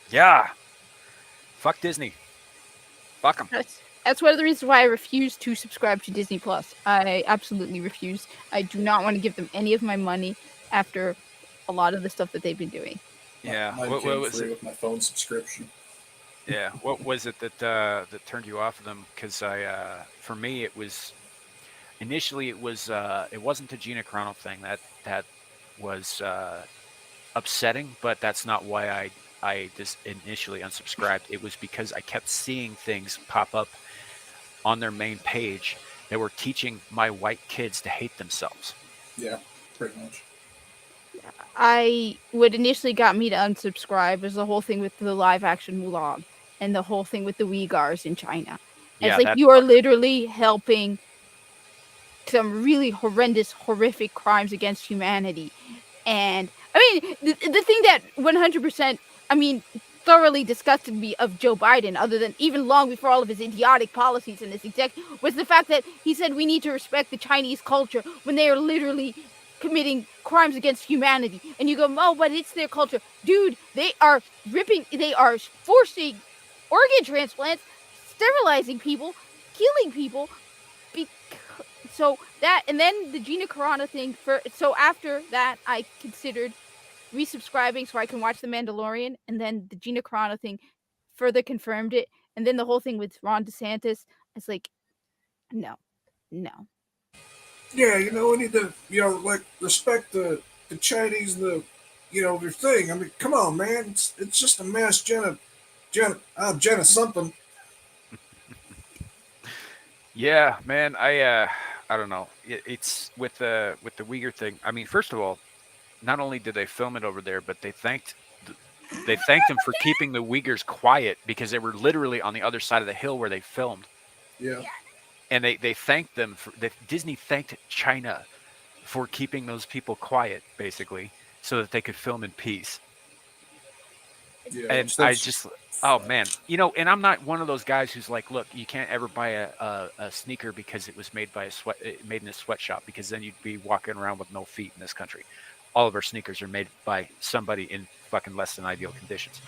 yeah. Fuck Disney. Fuck them. That's one of the reasons why I refuse to subscribe to Disney Plus. I absolutely refuse. I do not want to give them any of my money after a lot of the stuff that they've been doing. Yeah. Mine What came was free it? with my phone subscription. Yeah. What was it that turned you off of them? Because for me, it was initially it wasn't the Gina Carano thing that was upsetting, but that's not why I just initially unsubscribed. It was because I kept seeing things pop up on their main page that were teaching my white kids to hate themselves. Yeah, pretty much. What initially got me to unsubscribe was the whole thing with the live action Mulan and the whole thing with the Uyghurs in China. Yeah, it's like you are literally helping some really horrific crimes against humanity. And I mean, the thing that 100%, thoroughly disgusted me of Joe Biden, other than even long before all of his idiotic policies and his was the fact that he said we need to respect the Chinese culture when they are literally committing crimes against humanity. And you go, oh, but it's their culture. Dude, they are forcing organ transplants, sterilizing people, killing people. So that, and then the Gina Carano thing. So after that, I considered resubscribing so I can watch The Mandalorian, and then the Gina Carano thing further confirmed it. And then the whole thing with Ron DeSantis, it's like, no. Yeah, we need to, respect the Chinese, the their thing. I mean, come on, man. It's just a mess, Jenna something. Yeah, man. I don't know. It's with the Uyghur thing. I mean, first of all, not only did they film it over there, but they thanked them for keeping the Uyghurs quiet because they were literally on the other side of the hill where they filmed. Yeah. And they thanked them for Disney thanked China for keeping those people quiet, basically, so that they could film in peace. Yeah. And I just, oh man, and I'm not one of those guys who's like, look, you can't ever buy a sneaker because it was made in a sweatshop, because then you'd be walking around with no feet in this country. All of our sneakers are made by somebody in fucking less than ideal conditions.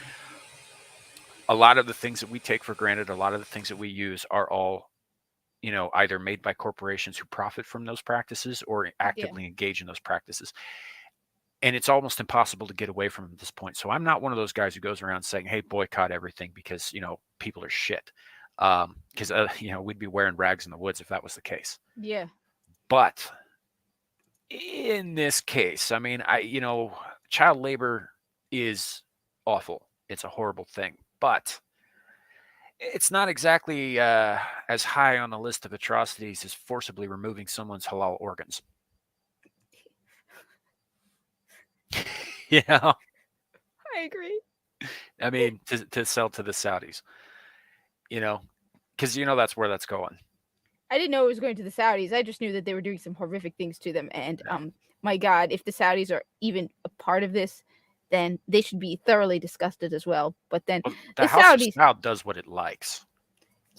A lot of the things that we take for granted, a lot of the things that we use are all, either made by corporations who profit from those practices or actively engage in those practices. And it's almost impossible to get away from at this point. So I'm not one of those guys who goes around saying, hey, boycott everything because, people are shit. Because, we'd be wearing rags in the woods if that was the case. Yeah. But in this case, I mean, child labor is awful. It's a horrible thing. But it's not exactly as high on the list of atrocities as forcibly removing someone's halal organs. I agree. I mean, to sell to the Saudis, because that's where that's going. I didn't know it was going to the Saudis. I just knew that they were doing some horrific things to them. And my God, if the Saudis are even a part of this, then they should be thoroughly disgusted as well. But then the House Saudis, of Saud does what it likes.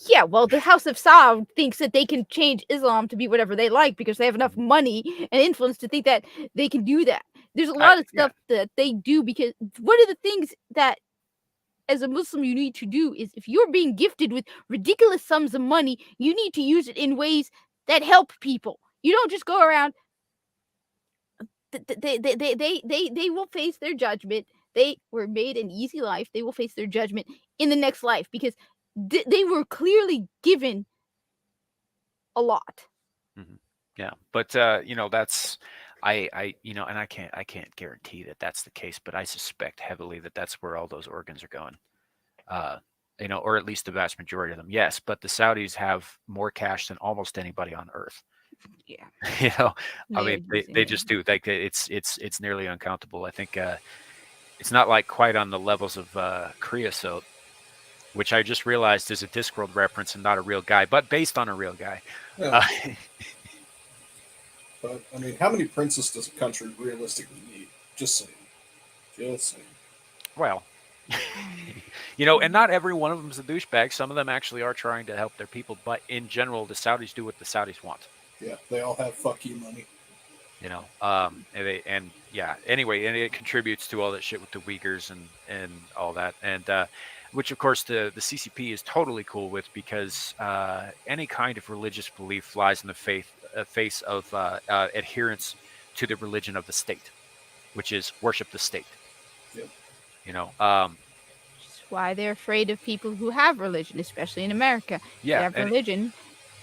Yeah, well, the House of Saud thinks that they can change Islam to be whatever they like because they have enough money and influence to think that they can do that. There's a lot of stuff that they do because one of the things that as a Muslim you need to do is if you're being gifted with ridiculous sums of money, you need to use it in ways that help people. You don't just go around. They will face their judgment. They were made an easy life. They will face their judgment in the next life because they were clearly given a lot. Mm-hmm. Yeah, but that's and I can't guarantee that that's the case, but I suspect heavily that that's where all those organs are going. Or at least the vast majority of them. Yes, but the Saudis have more cash than almost anybody on earth. Yeah. I mean, they just do. Like it's nearly uncountable. I think it's not like quite on the levels of creosote, which I just realized is a Discworld reference and not a real guy, but based on a real guy. Yeah. But I mean, how many princes does a country realistically need? Just saying. Well, and not every one of them is a douchebag. Some of them actually are trying to help their people, but in general, the Saudis do what the Saudis want. Yeah, they all have fuck you money. Anyway, and it contributes to all that shit with the Uyghurs and all that, and which of course the CCP is totally cool with because any kind of religious belief flies in the face of adherence to the religion of the state, which is worship the state. Yep. Which is why they're afraid of people who have religion, especially in America. Yeah, if you have religion,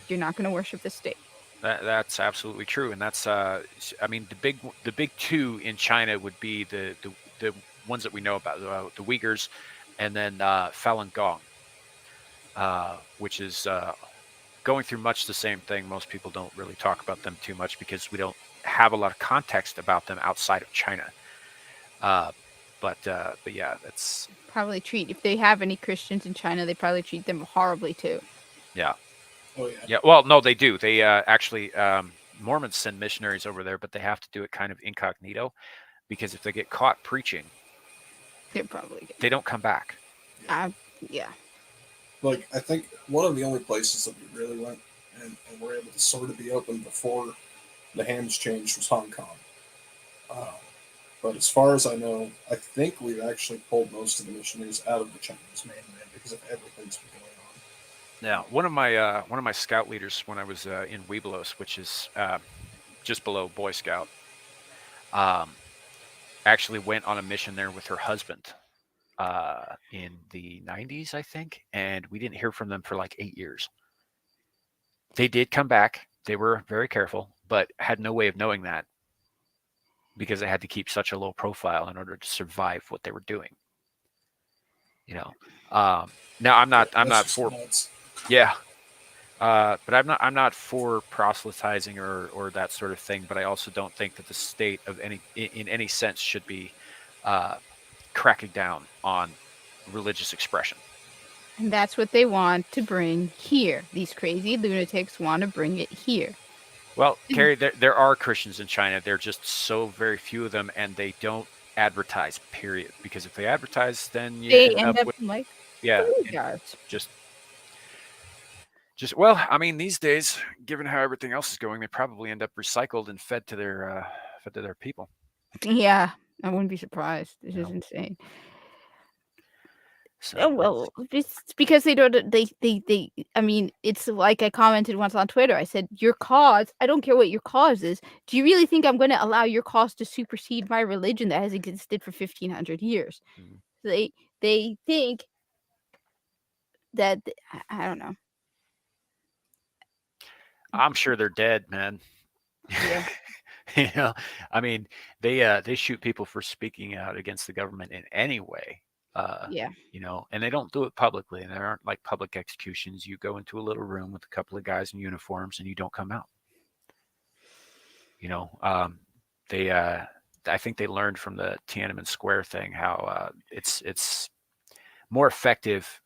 you're not going to worship the state. That's absolutely true, and that's I mean the big two in China would be the ones that we know about, the Uyghurs, and then Falun Gong, which is going through much the same thing. Most people don't really talk about them too much because we don't have a lot of context about them outside of China. But yeah, that's probably if they have any Christians in China, they probably treat them horribly too. Yeah. Oh yeah. Yeah. Well, no, they do. They actually Mormons send missionaries over there, but they have to do it kind of incognito because if they get caught preaching, they don't come back. Yeah. Like I think one of the only places that we really went and were able to sort of be open before the hands changed was Hong Kong. But as far as I know, I think we've actually pulled most of the missionaries out of the Chinese mainland because of everything that's been going on. Now, one of my scout leaders when I was in Webelos, which is just below Boy Scout, actually went on a mission there with her husband in the 90s, I think, and we didn't hear from them for like 8 years. They did come back. They were very careful, but had no way of knowing that because they had to keep such a low profile in order to survive what they were doing. You know, now I'm not That's just for nuts. yeah, but I'm not for proselytizing or that sort of thing. But I also don't think that the state of in any sense should be cracking down on religious expression. And that's what they want to bring here. These crazy lunatics want to bring it here. Well, Carrie, there are Christians in China. There are just so very few of them, and they don't advertise. Period. Because if they advertise, then you They end end up up with like yeah, guards. just well, I mean, these days, given how everything else is going, they probably end up recycled and fed to their people. Yeah, I wouldn't be surprised. This You is know? insane. So Oh well, it's because they don't. They. I mean, it's like I commented once on Twitter. I said, "Your cause. I don't care what your cause is. Do you really think I'm going to allow your cause to supersede my religion that has existed for 1,500 years?" Mhm. They think that I don't know. I'm sure they're dead, man. Yeah. You know, I mean, they shoot people for speaking out against the government in any way. Yeah. You know, and they don't do it publicly, and there aren't like public executions. You go into a little room with a couple of guys in uniforms, and you don't come out. You know, they I think they learned from the Tiananmen Square thing how it's more effective.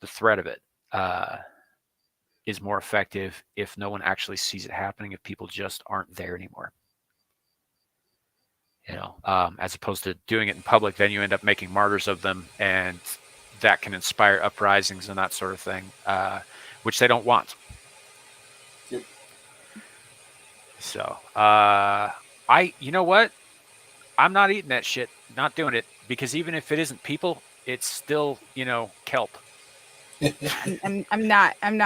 The threat of it is more effective if no one actually sees it happening. If people just aren't there anymore. You know, as opposed to doing it in public, then you end up making martyrs of them, and that can inspire uprisings and that sort of thing, which they don't want. Yep. So, you know what? I'm not eating that shit. Not doing it, because even if it isn't people, it's still, you know, kelp. I'm not, and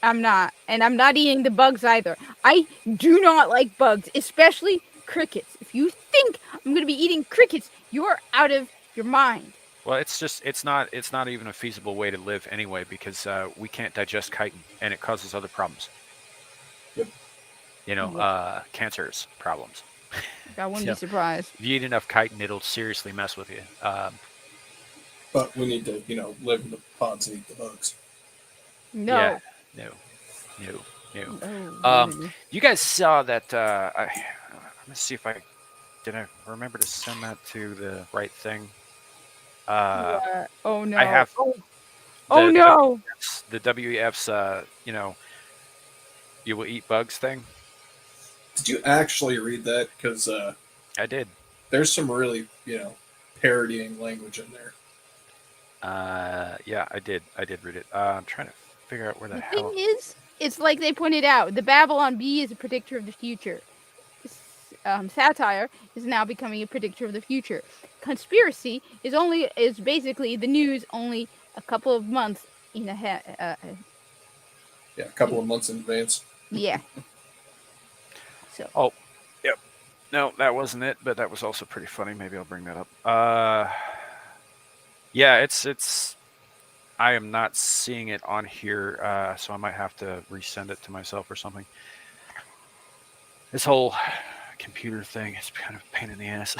I'm not eating the bugs either. I do not like bugs, especially crickets. If you think I'm going to be eating crickets, you're out of your mind. Well, it's not even a feasible way to live anyway, because we can't digest chitin, and it causes other problems. Yep. You know, cancers problems. I wouldn't So, be surprised. if you eat enough chitin, it'll seriously mess with you. But we need to, live in the ponds and eat the bugs. No. Yeah, no. No. You guys saw that? Let me see if I remember to send that to the right thing. Yeah. Oh no. I have. Oh no. The WEF's, you will eat bugs thing. Did you actually read that? Because I did. there's some really, parodying language in there. Yeah, I did read it. I'm trying to figure out where the The hell. thing is, it's like they pointed out, the Babylon Bee is a predictor of the future. Satire is now becoming a predictor of the future. Conspiracy is basically the news only a couple of months in ahead. Yeah, a couple of months in advance. Yeah. So. Oh, yep. No, that wasn't it, but that was also pretty funny. Maybe I'll bring that up. Yeah, it's. I am not seeing it on here, so I might have to resend it to myself or something. This whole computer thing is kind of a pain in the ass.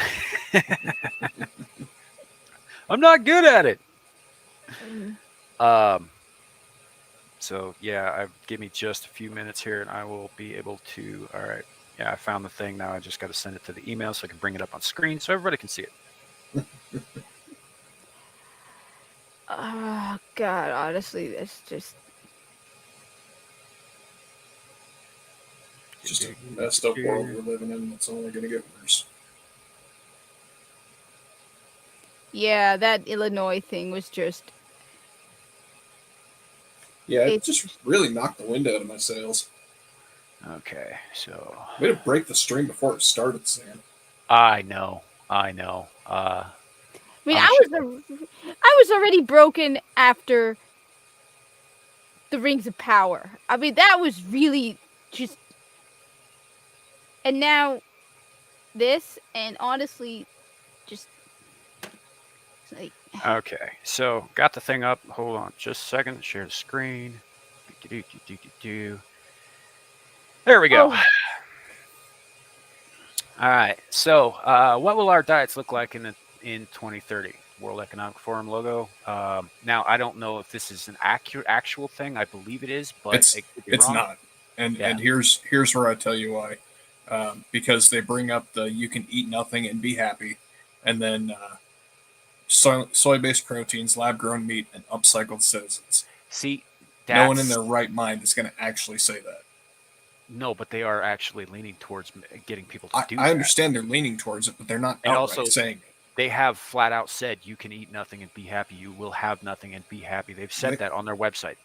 I'm not good at it. So yeah, give me just a few minutes here, and I will be able to. All right. Yeah, I found the thing now. I just got to send it to the email so I can bring it up on screen so everybody can see it. Oh God! Honestly, that's just. Just a messed up world we're living in. It's only going to get worse. Yeah, that Illinois thing was just. Yeah, it just really knocked the wind out of my sails. Okay, so. Way to break the stream before it started, Sam. I know. I mean, I was already broken after the Rings of Power. I mean, that was really just. And now, this, and honestly, just. Like. Okay, so got the thing up. Hold on just a second. Share the screen. There we go. All right. So, what will our diets look like in 2030? World Economic Forum logo. Now, I don't know if this is an actual thing. I believe it is, but It's it could be it's wrong. not, and Yeah. here's where I tell you why. Because they bring up the you can eat nothing and be happy, and then soy based proteins, lab grown meat, and upcycled citizens. See, No one in that's their right mind is going to actually say that. no, but they are actually leaning towards getting people to I, do I that. understand they're leaning towards it, but they're not And outright also, saying it. they have flat out said you can eat nothing and be happy. You will have nothing and be happy. They've said Wait. that on their website.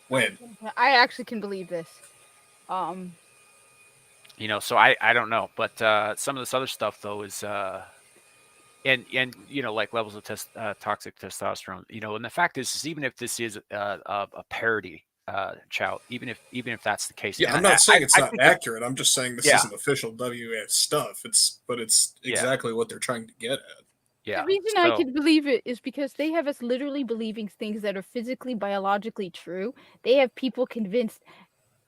When? I actually can believe this. You know, so I don't know, but some of this other stuff though is and you know, like levels of toxic testosterone. You know, and the fact is even if this is a parody, Chow, even if that's the case, Yeah, and I'm not saying it's I not think that- accurate. I'm just saying this Yeah. isn't official WF stuff. It's Yeah. exactly what they're trying to get at. yeah. The reason I so- can believe it is because they have us literally believing things that are physically, biologically true. They have people convinced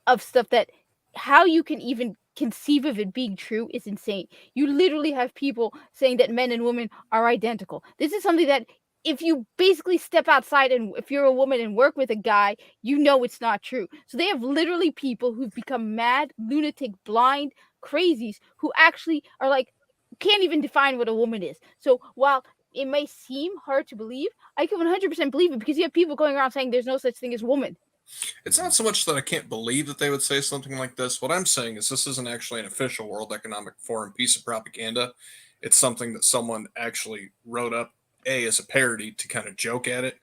of stuff that how you can even conceive of it being true is insane. You literally have people saying that men and women are identical. This is something that if you basically step outside and if you're a woman and work with a guy, you know it's not true. So they have literally people who've become mad, lunatic, blind, crazies who actually are like can't even define what a woman is. So while it may seem hard to believe, I can 100% believe it because you have people going around saying there's no such thing as woman. It's not so much that I can't believe that they would say something like this. What I'm saying is this isn't actually an official World Economic Forum piece of propaganda. It's something that someone actually wrote up, A, as a parody to kind of joke at it,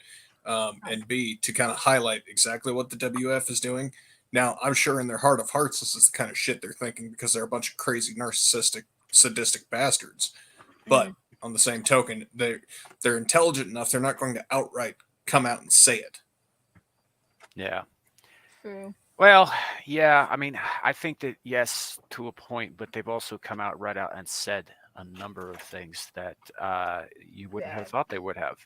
and B, to kind of highlight exactly what the WF is doing. Now, I'm sure in their heart of hearts, this is the kind of shit they're thinking because they're a bunch of crazy, narcissistic, sadistic bastards. But on the same token, they're intelligent enough, they're not going to outright come out and say it. Yeah. True. Well, yeah. I mean, I think that yes, to a point, but they've also come out right out and said a number of things that you wouldn't have thought they would have.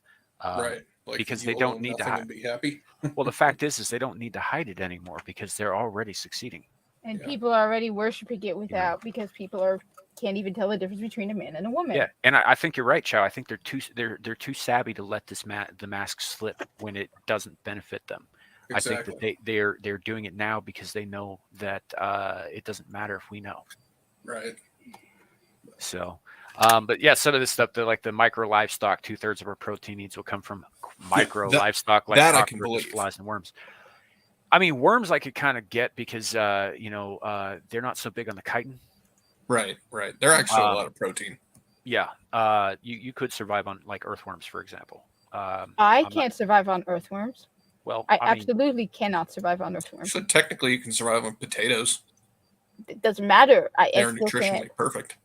Right. Like because you they don't own need to nothing and be happy. Well, the fact is they don't need to hide it anymore because they're already succeeding. And Yeah. people are already worshiping it without because people can't even tell the difference between a man and a woman. Yeah, and I think you're right, Chow. I think they're too savvy to let the mask slip when it doesn't benefit them. Exactly. I think that they're doing it now because they know that it doesn't matter if we know. Right. So, but yeah, some of this stuff, like the micro livestock, 2/3 of our protein needs will come from micro livestock, like that I can cockroaches, believe. flies, and worms. I mean, worms I could kind of get because you know they're not so big on the chitin. Right. Right. They're actually a lot of protein. Yeah, you could survive on like earthworms, for example. I can't survive on earthworms. Well, I I mean, absolutely cannot survive on earthworms. So technically, you can survive on potatoes. It doesn't matter. I They're still can't. nutritionally perfect.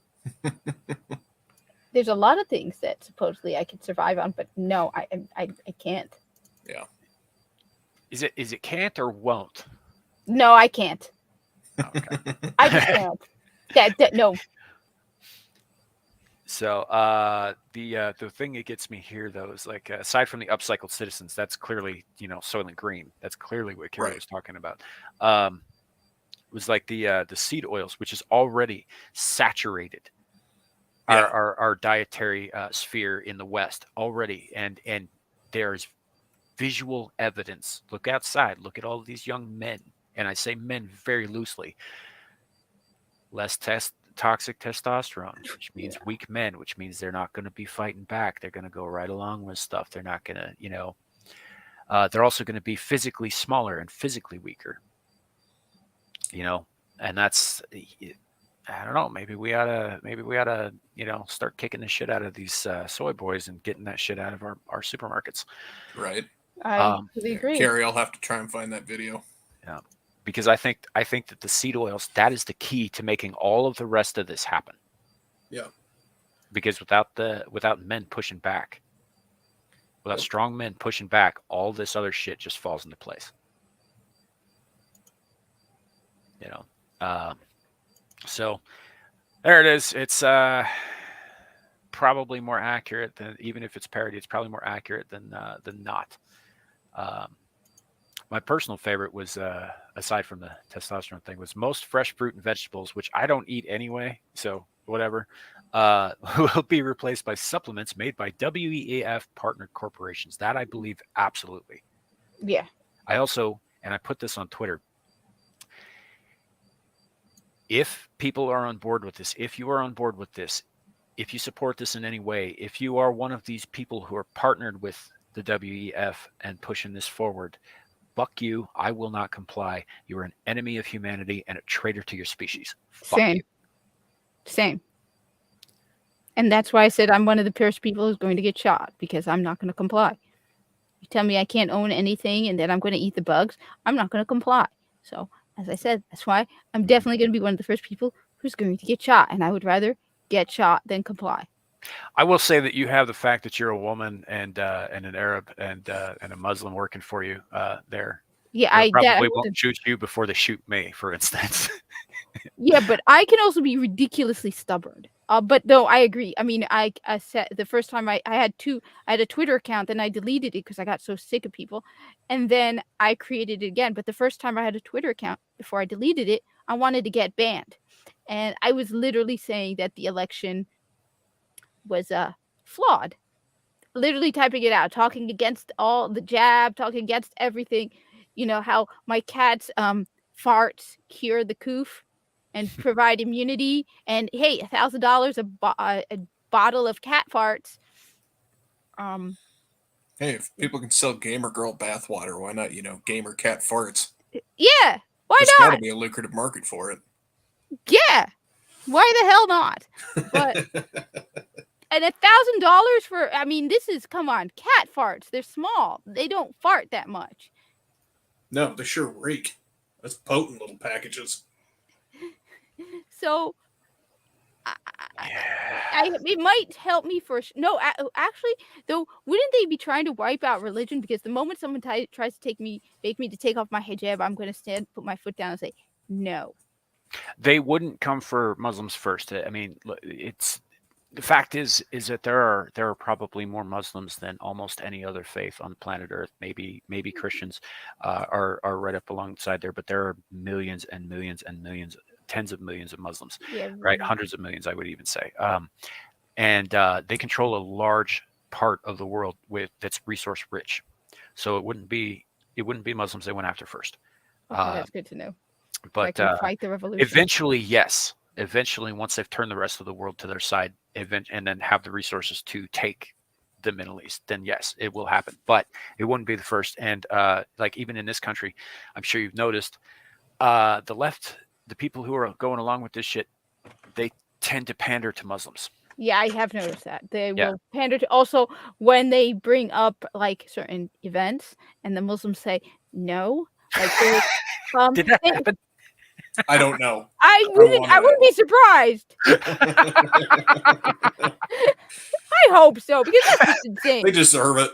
There's a lot of things that supposedly I could survive on, but no, I can't. Yeah. is it can't or won't? No, I can't. Okay. I just can't. No. So the thing that gets me here though is like aside from the upcycled citizens, that's clearly Soylent Green. That's clearly what Kerry Right. was talking about. Was like the seed oils, which is already saturated Yeah. our dietary sphere in the West already, and there's visual evidence. Look outside. Look at all of these young men, and I say men very loosely. Less toxic testosterone, which means weak men, which means they're not going to be fighting back. They're going to go right along with stuff. They're not going to, they're also going to be physically smaller and physically weaker. And that's, I don't know. Maybe we ought to, start kicking the shit out of these soy boys and getting that shit out of our supermarkets. Right. I completely agree. Carrie, I'll have to try and find that video. Yeah, because I think that the seed oils, that is the key to making all of the rest of this happen. Yeah. Because without men pushing back, without strong men pushing back, all this other shit just falls into place. So there it is. It's probably more accurate than, even if it's parody, it's probably more accurate than not. My personal favorite was, aside from the testosterone thing, was most fresh fruit and vegetables, which I don't eat anyway. So, whatever, will be replaced by supplements made by WEAF partnered corporations. That I believe absolutely. Yeah. I also, and I put this on Twitter, if people are on board with this, if you are on board with this, if you support this in any way, if you are one of these people who are partnered with the WEF and pushing this forward, fuck you. I will not comply. You are an enemy of humanity and a traitor to your species. Fuck Same. you. Same. And that's why I said I'm one of the first people who's going to get shot, because I'm not going to comply. You tell me I can't own anything and that I'm going to eat the bugs, I'm not going to comply. So, as I said, that's why I'm definitely going to be one of the first people who's going to get shot, and I would rather get shot than comply. I will say that you have the fact that you're a woman and an Arab and a Muslim working for you there. Yeah, They I probably won't shoot you before they shoot me, for instance. Yeah, but I can also be ridiculously stubborn. But no, I agree. I mean, I said the first time I had a Twitter account, then I deleted it because I got so sick of people, and then I created it again. But the first time I had a Twitter account before I deleted it, I wanted to get banned, and I was literally saying that the election was flawed. Literally typing it out, talking against all the jab, talking against everything. You know how my cat's farts cure the coof and provide immunity, and hey, $1,000 a bottle of cat farts. Hey, if people can sell gamer girl bathwater, why not? Gamer cat farts. Yeah, why There's not? got to be a lucrative market for it. Yeah, why the hell not? But and $1,000 for, I mean, this is, come on, cat farts. They're small. They don't fart that much. No, they sure reek. That's potent little packages. So, it might help me for no. Actually, though, wouldn't they be trying to wipe out religion? Because the moment someone tries to make me to take off my hijab, I'm going to stand, put my foot down, and say no. They wouldn't come for Muslims first. I mean, it's the fact is that there are probably more Muslims than almost any other faith on planet Earth. Maybe Christians are right up alongside there, but there are millions and millions and millions, tens of millions of Muslims, Yeah, right? Hundreds of millions, I would even say. And they control a large part of the world that's resource rich. So it wouldn't be Muslims they went after first. Okay, that's good to know. But so I can fight the revolution. Eventually, yes. Eventually, once they've turned the rest of the world to their side, and then have the resources to take the Middle East, then yes, it will happen. But it wouldn't be the first. And like even in this country, I'm sure you've noticed, the left, the people who are going along with this shit, they tend to pander to Muslims. Yeah, I have noticed that. They will pander to, also when they bring up like certain events and the Muslims say no. Like did that happen? I don't know. I wouldn't be surprised. I hope so, because that's just insane. They deserve it.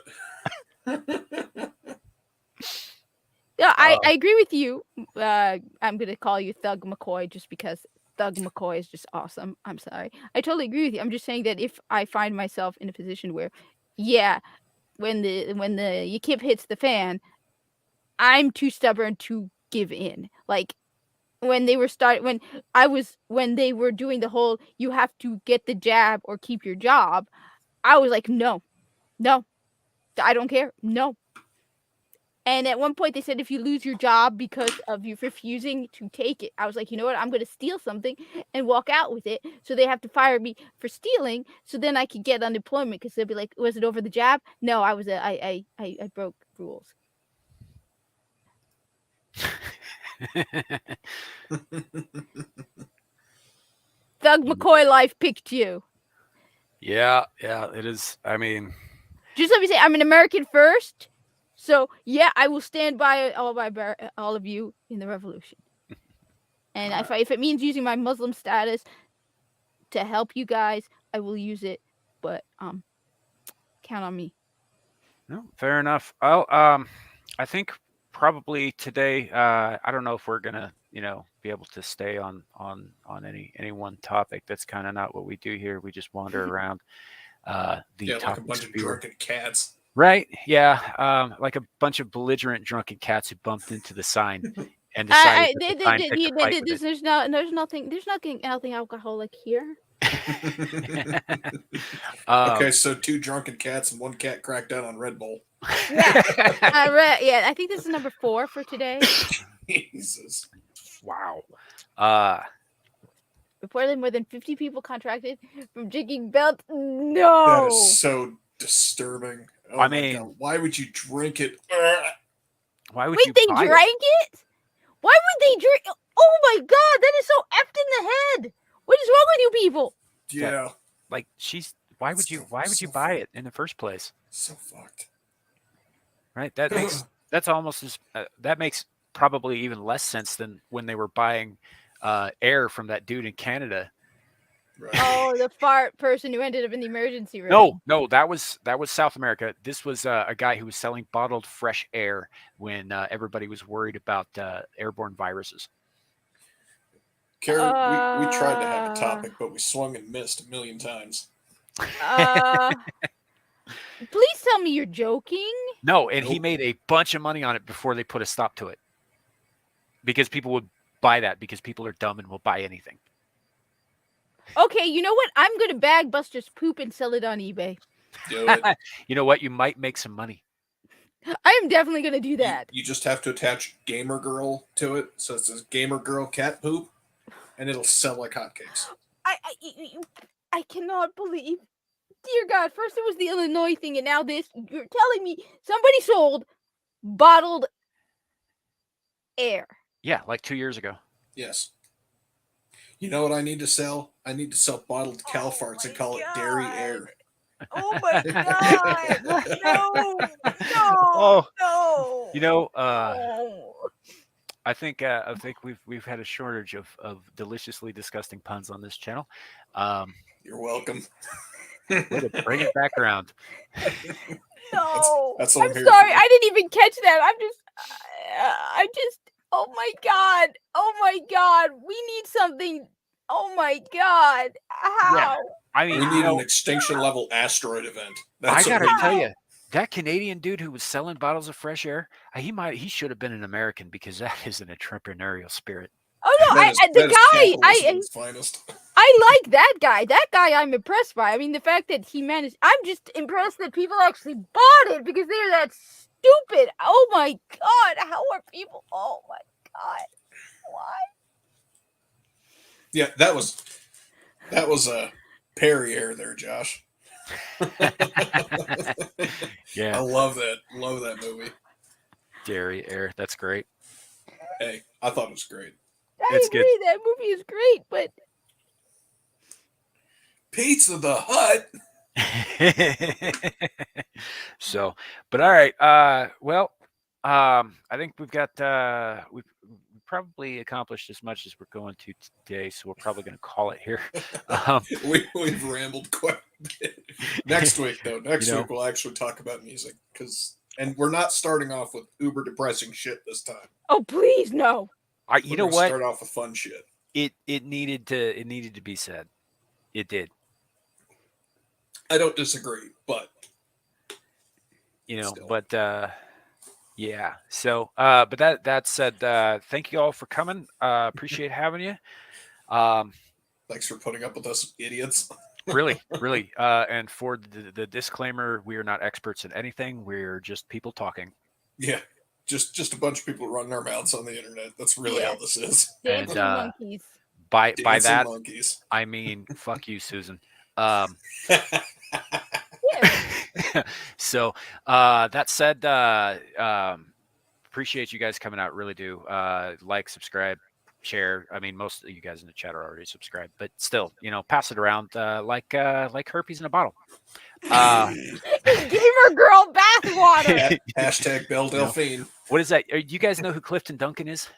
Yeah, I agree with you. I'm gonna call you Thug McCoy just because Thug McCoy is just awesome. I'm sorry. I totally agree with you. I'm just saying that if I find myself in a position where, yeah, when the Yikip hits the fan, I'm too stubborn to give in. Like when they were when they were doing the whole you have to get the jab or keep your job, I was like, no, I don't care, no. And at one point they said if you lose your job because of you refusing to take it, I was like, you know what, I'm going to steal something and walk out with it. So they have to fire me for stealing. So then I could get unemployment because they'll be like, was it over the jab? No, I broke rules. Thug McCoy life picked you. Yeah, it is. I mean, just let me say, I'm an American first. So yeah, I will stand by all of you in the revolution. And if it means using my Muslim status to help you guys, I will use it. But count on me. No, fair enough. Well, I think probably today, I don't know if we're gonna, be able to stay on any one topic. That's kind of not what we do here. We just wander around. Like a bunch of drunken cats. Right? Yeah. Like a bunch of belligerent drunken cats who bumped into the sign and decided there's nothing alcoholic here. Okay, so 2 drunken cats and 1 cat cracked out on Red Bull. Yeah, I think this is number 4 for today. Jesus. Wow. Reportedly, more than 50 people contracted from drinking belts. That No. is so disturbing. Oh I my mean- God. Why would you drink it? Why would you Wait, they buy it? drank it? Why would they drink? Oh my God, that is so effed in the head. What is wrong with you people? Yeah. Like why would you buy it in the first place? So fucked. Right? That that's almost as that makes probably even less sense than when they were buying air from that dude in Canada. Right. Oh, the fart person who ended up in the emergency room. No, that was South America. This was a guy who was selling bottled fresh air when everybody was worried about airborne viruses. Karen, we tried to have a topic, but we swung and missed a million times. Please tell me you're joking. No, and he Nope. made a bunch of money on it before they put a stop to it. Because people would buy that because people are dumb and will buy anything. Okay, you know what? I'm gonna bag Buster's poop and sell it on eBay. Do it. You know what? You might make some money. I am definitely gonna do that. You just have to attach Gamer Girl to it, so it says Gamer Girl cat poop, and it'll sell like hotcakes. I cannot believe. Dear God, first it was the Illinois thing, and now this. You're telling me somebody sold bottled air. Yeah, like 2 years ago. Yes. You know what I need to sell? I need to sell bottled cow farts and call it dairy air. Oh my God! No! Oh. No! You know, No. I think we've had a shortage of deliciously disgusting puns on this channel. You're welcome. Way to bring it back around. No. That's what I'm I'm here sorry. for. I didn't even catch that. I just. Oh my God. Oh my God. We need something. Oh my God. How? Yeah. I mean, We you need know, an extinction level asteroid event. I That's what gotta we tell need. you, that Canadian dude who was selling bottles of fresh air, he should have been an American because that is an entrepreneurial spirit. Oh no! That is capitalism at its finest. I like that guy. That guy I'm impressed by. I mean, the fact that he managed. I'm just impressed that people actually bought it because they're that stupid. Oh my God! How are people? Oh my God! Why? Yeah, that was a Perry air there, Josh. I Yeah, love that. Love that movie. dairy air. That's great. Hey, I thought it was great. I It's agree. good. That movie is great, but Pizza the Hut. So, but all right. Well, I think we've got we've probably accomplished as much as we're going to today, so we're probably going to call it here. We've rambled quite a bit. Next week, though, next You know. week we'll actually talk about music and we're not starting off with uber depressing shit this time. oh please no! You We're know gonna what? Start off with fun shit. It needed to be said. It did. I don't disagree, but You know, Still. but yeah. So, but that said, thank you all for coming. Appreciate having you. thanks for putting up with us idiots. Really. And for the disclaimer, we are not experts in anything. We're just people talking. Yeah, just a bunch of people running our mouths on the internet. That's really Yeah. all this is. Dancing And, monkeys. By Dancing that, monkeys. I mean, fuck you, Susan. Yeah. So that said, appreciate you guys coming out. Really do. Like, subscribe, share. I mean, most of you guys in the chat are already subscribed, but still, you know, pass it around like herpes in a bottle. Gamer girl bathwater. Hashtag Belle You know. Delphine. What is that? Do you guys know who Clifton Duncan is?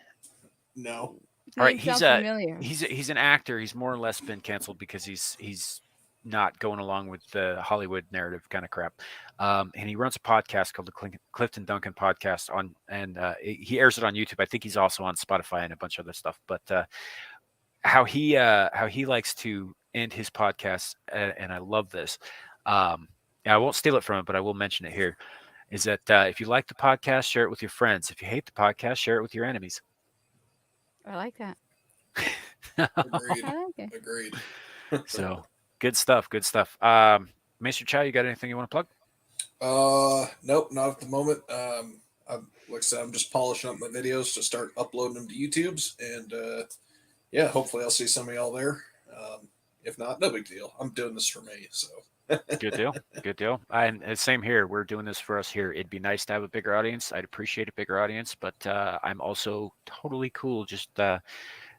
No. All right, Name he's sounds familiar. He's an actor. He's more or less been canceled because he's not going along with the Hollywood narrative kind of crap. And he runs a podcast called the Clifton Duncan Podcast and he airs it on YouTube. I think he's also on Spotify and a bunch of other stuff. But how he likes to end his podcast, and I love this. I won't steal it from him, but I will mention it here. Is that if you like the podcast, share it with your friends. If you hate the podcast, share it with your enemies. I like that. Agreed. I like it. Agreed. So, Good stuff. Good stuff. Mr. Chow, you got anything you want to plug? Nope, not at the moment. Like I said, I'm just polishing up my videos to start uploading them to YouTube's, and yeah, hopefully I'll see some of y'all there. If not, no big deal. I'm doing this for me, so. Good deal. Good deal. And same here. We're doing this for us here. It'd be nice to have a bigger audience. I'd appreciate a bigger audience, but I'm also totally cool just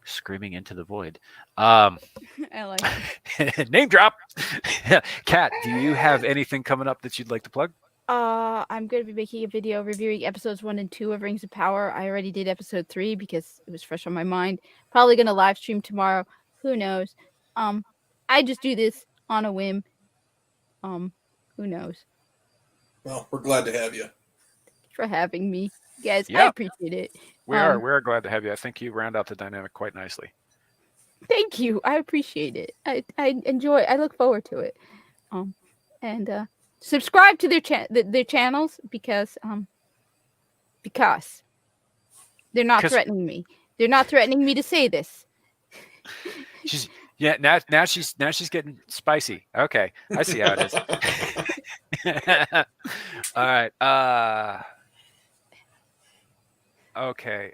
screaming into the void. I like it. Name drop. Kat, do you have anything coming up that you'd like to plug? I'm going to be making a video reviewing episodes 1 and 2 of Rings of Power. I already did episode 3 because it was fresh on my mind. Probably going to live stream tomorrow. Who knows? I just do this on a whim. Who knows? Well, we're glad to have you. For having me, guys. I Yeah. appreciate it. We're glad to have you. I think you round out the dynamic quite nicely. Thank you. I appreciate it. I enjoy. I look forward to it. And subscribe to their channels because they're not 'Cause- threatening me. They're not threatening me to say this. She's now she's getting spicy. Okay, I see how it is. All right. Okay.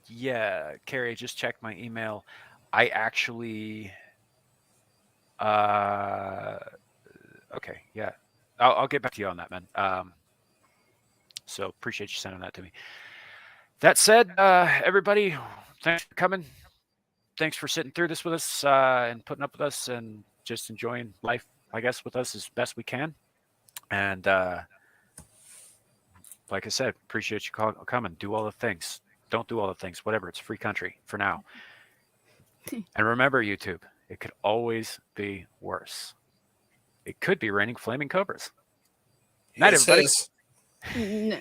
Yeah, Carrie, I just checked my email. I actually. Okay. Yeah, I'll get back to you on that, man. So appreciate you sending that to me. That said, everybody, thanks for coming. Thanks for sitting through this with us and putting up with us and just enjoying life, I guess, with us as best we can. And like I said, appreciate you coming. Do all the things. Don't do all the things. Whatever. It's a free country for now. And remember, YouTube, it could always be worse. It could be raining flaming cobras. Night, Yes, everybody. yes. No.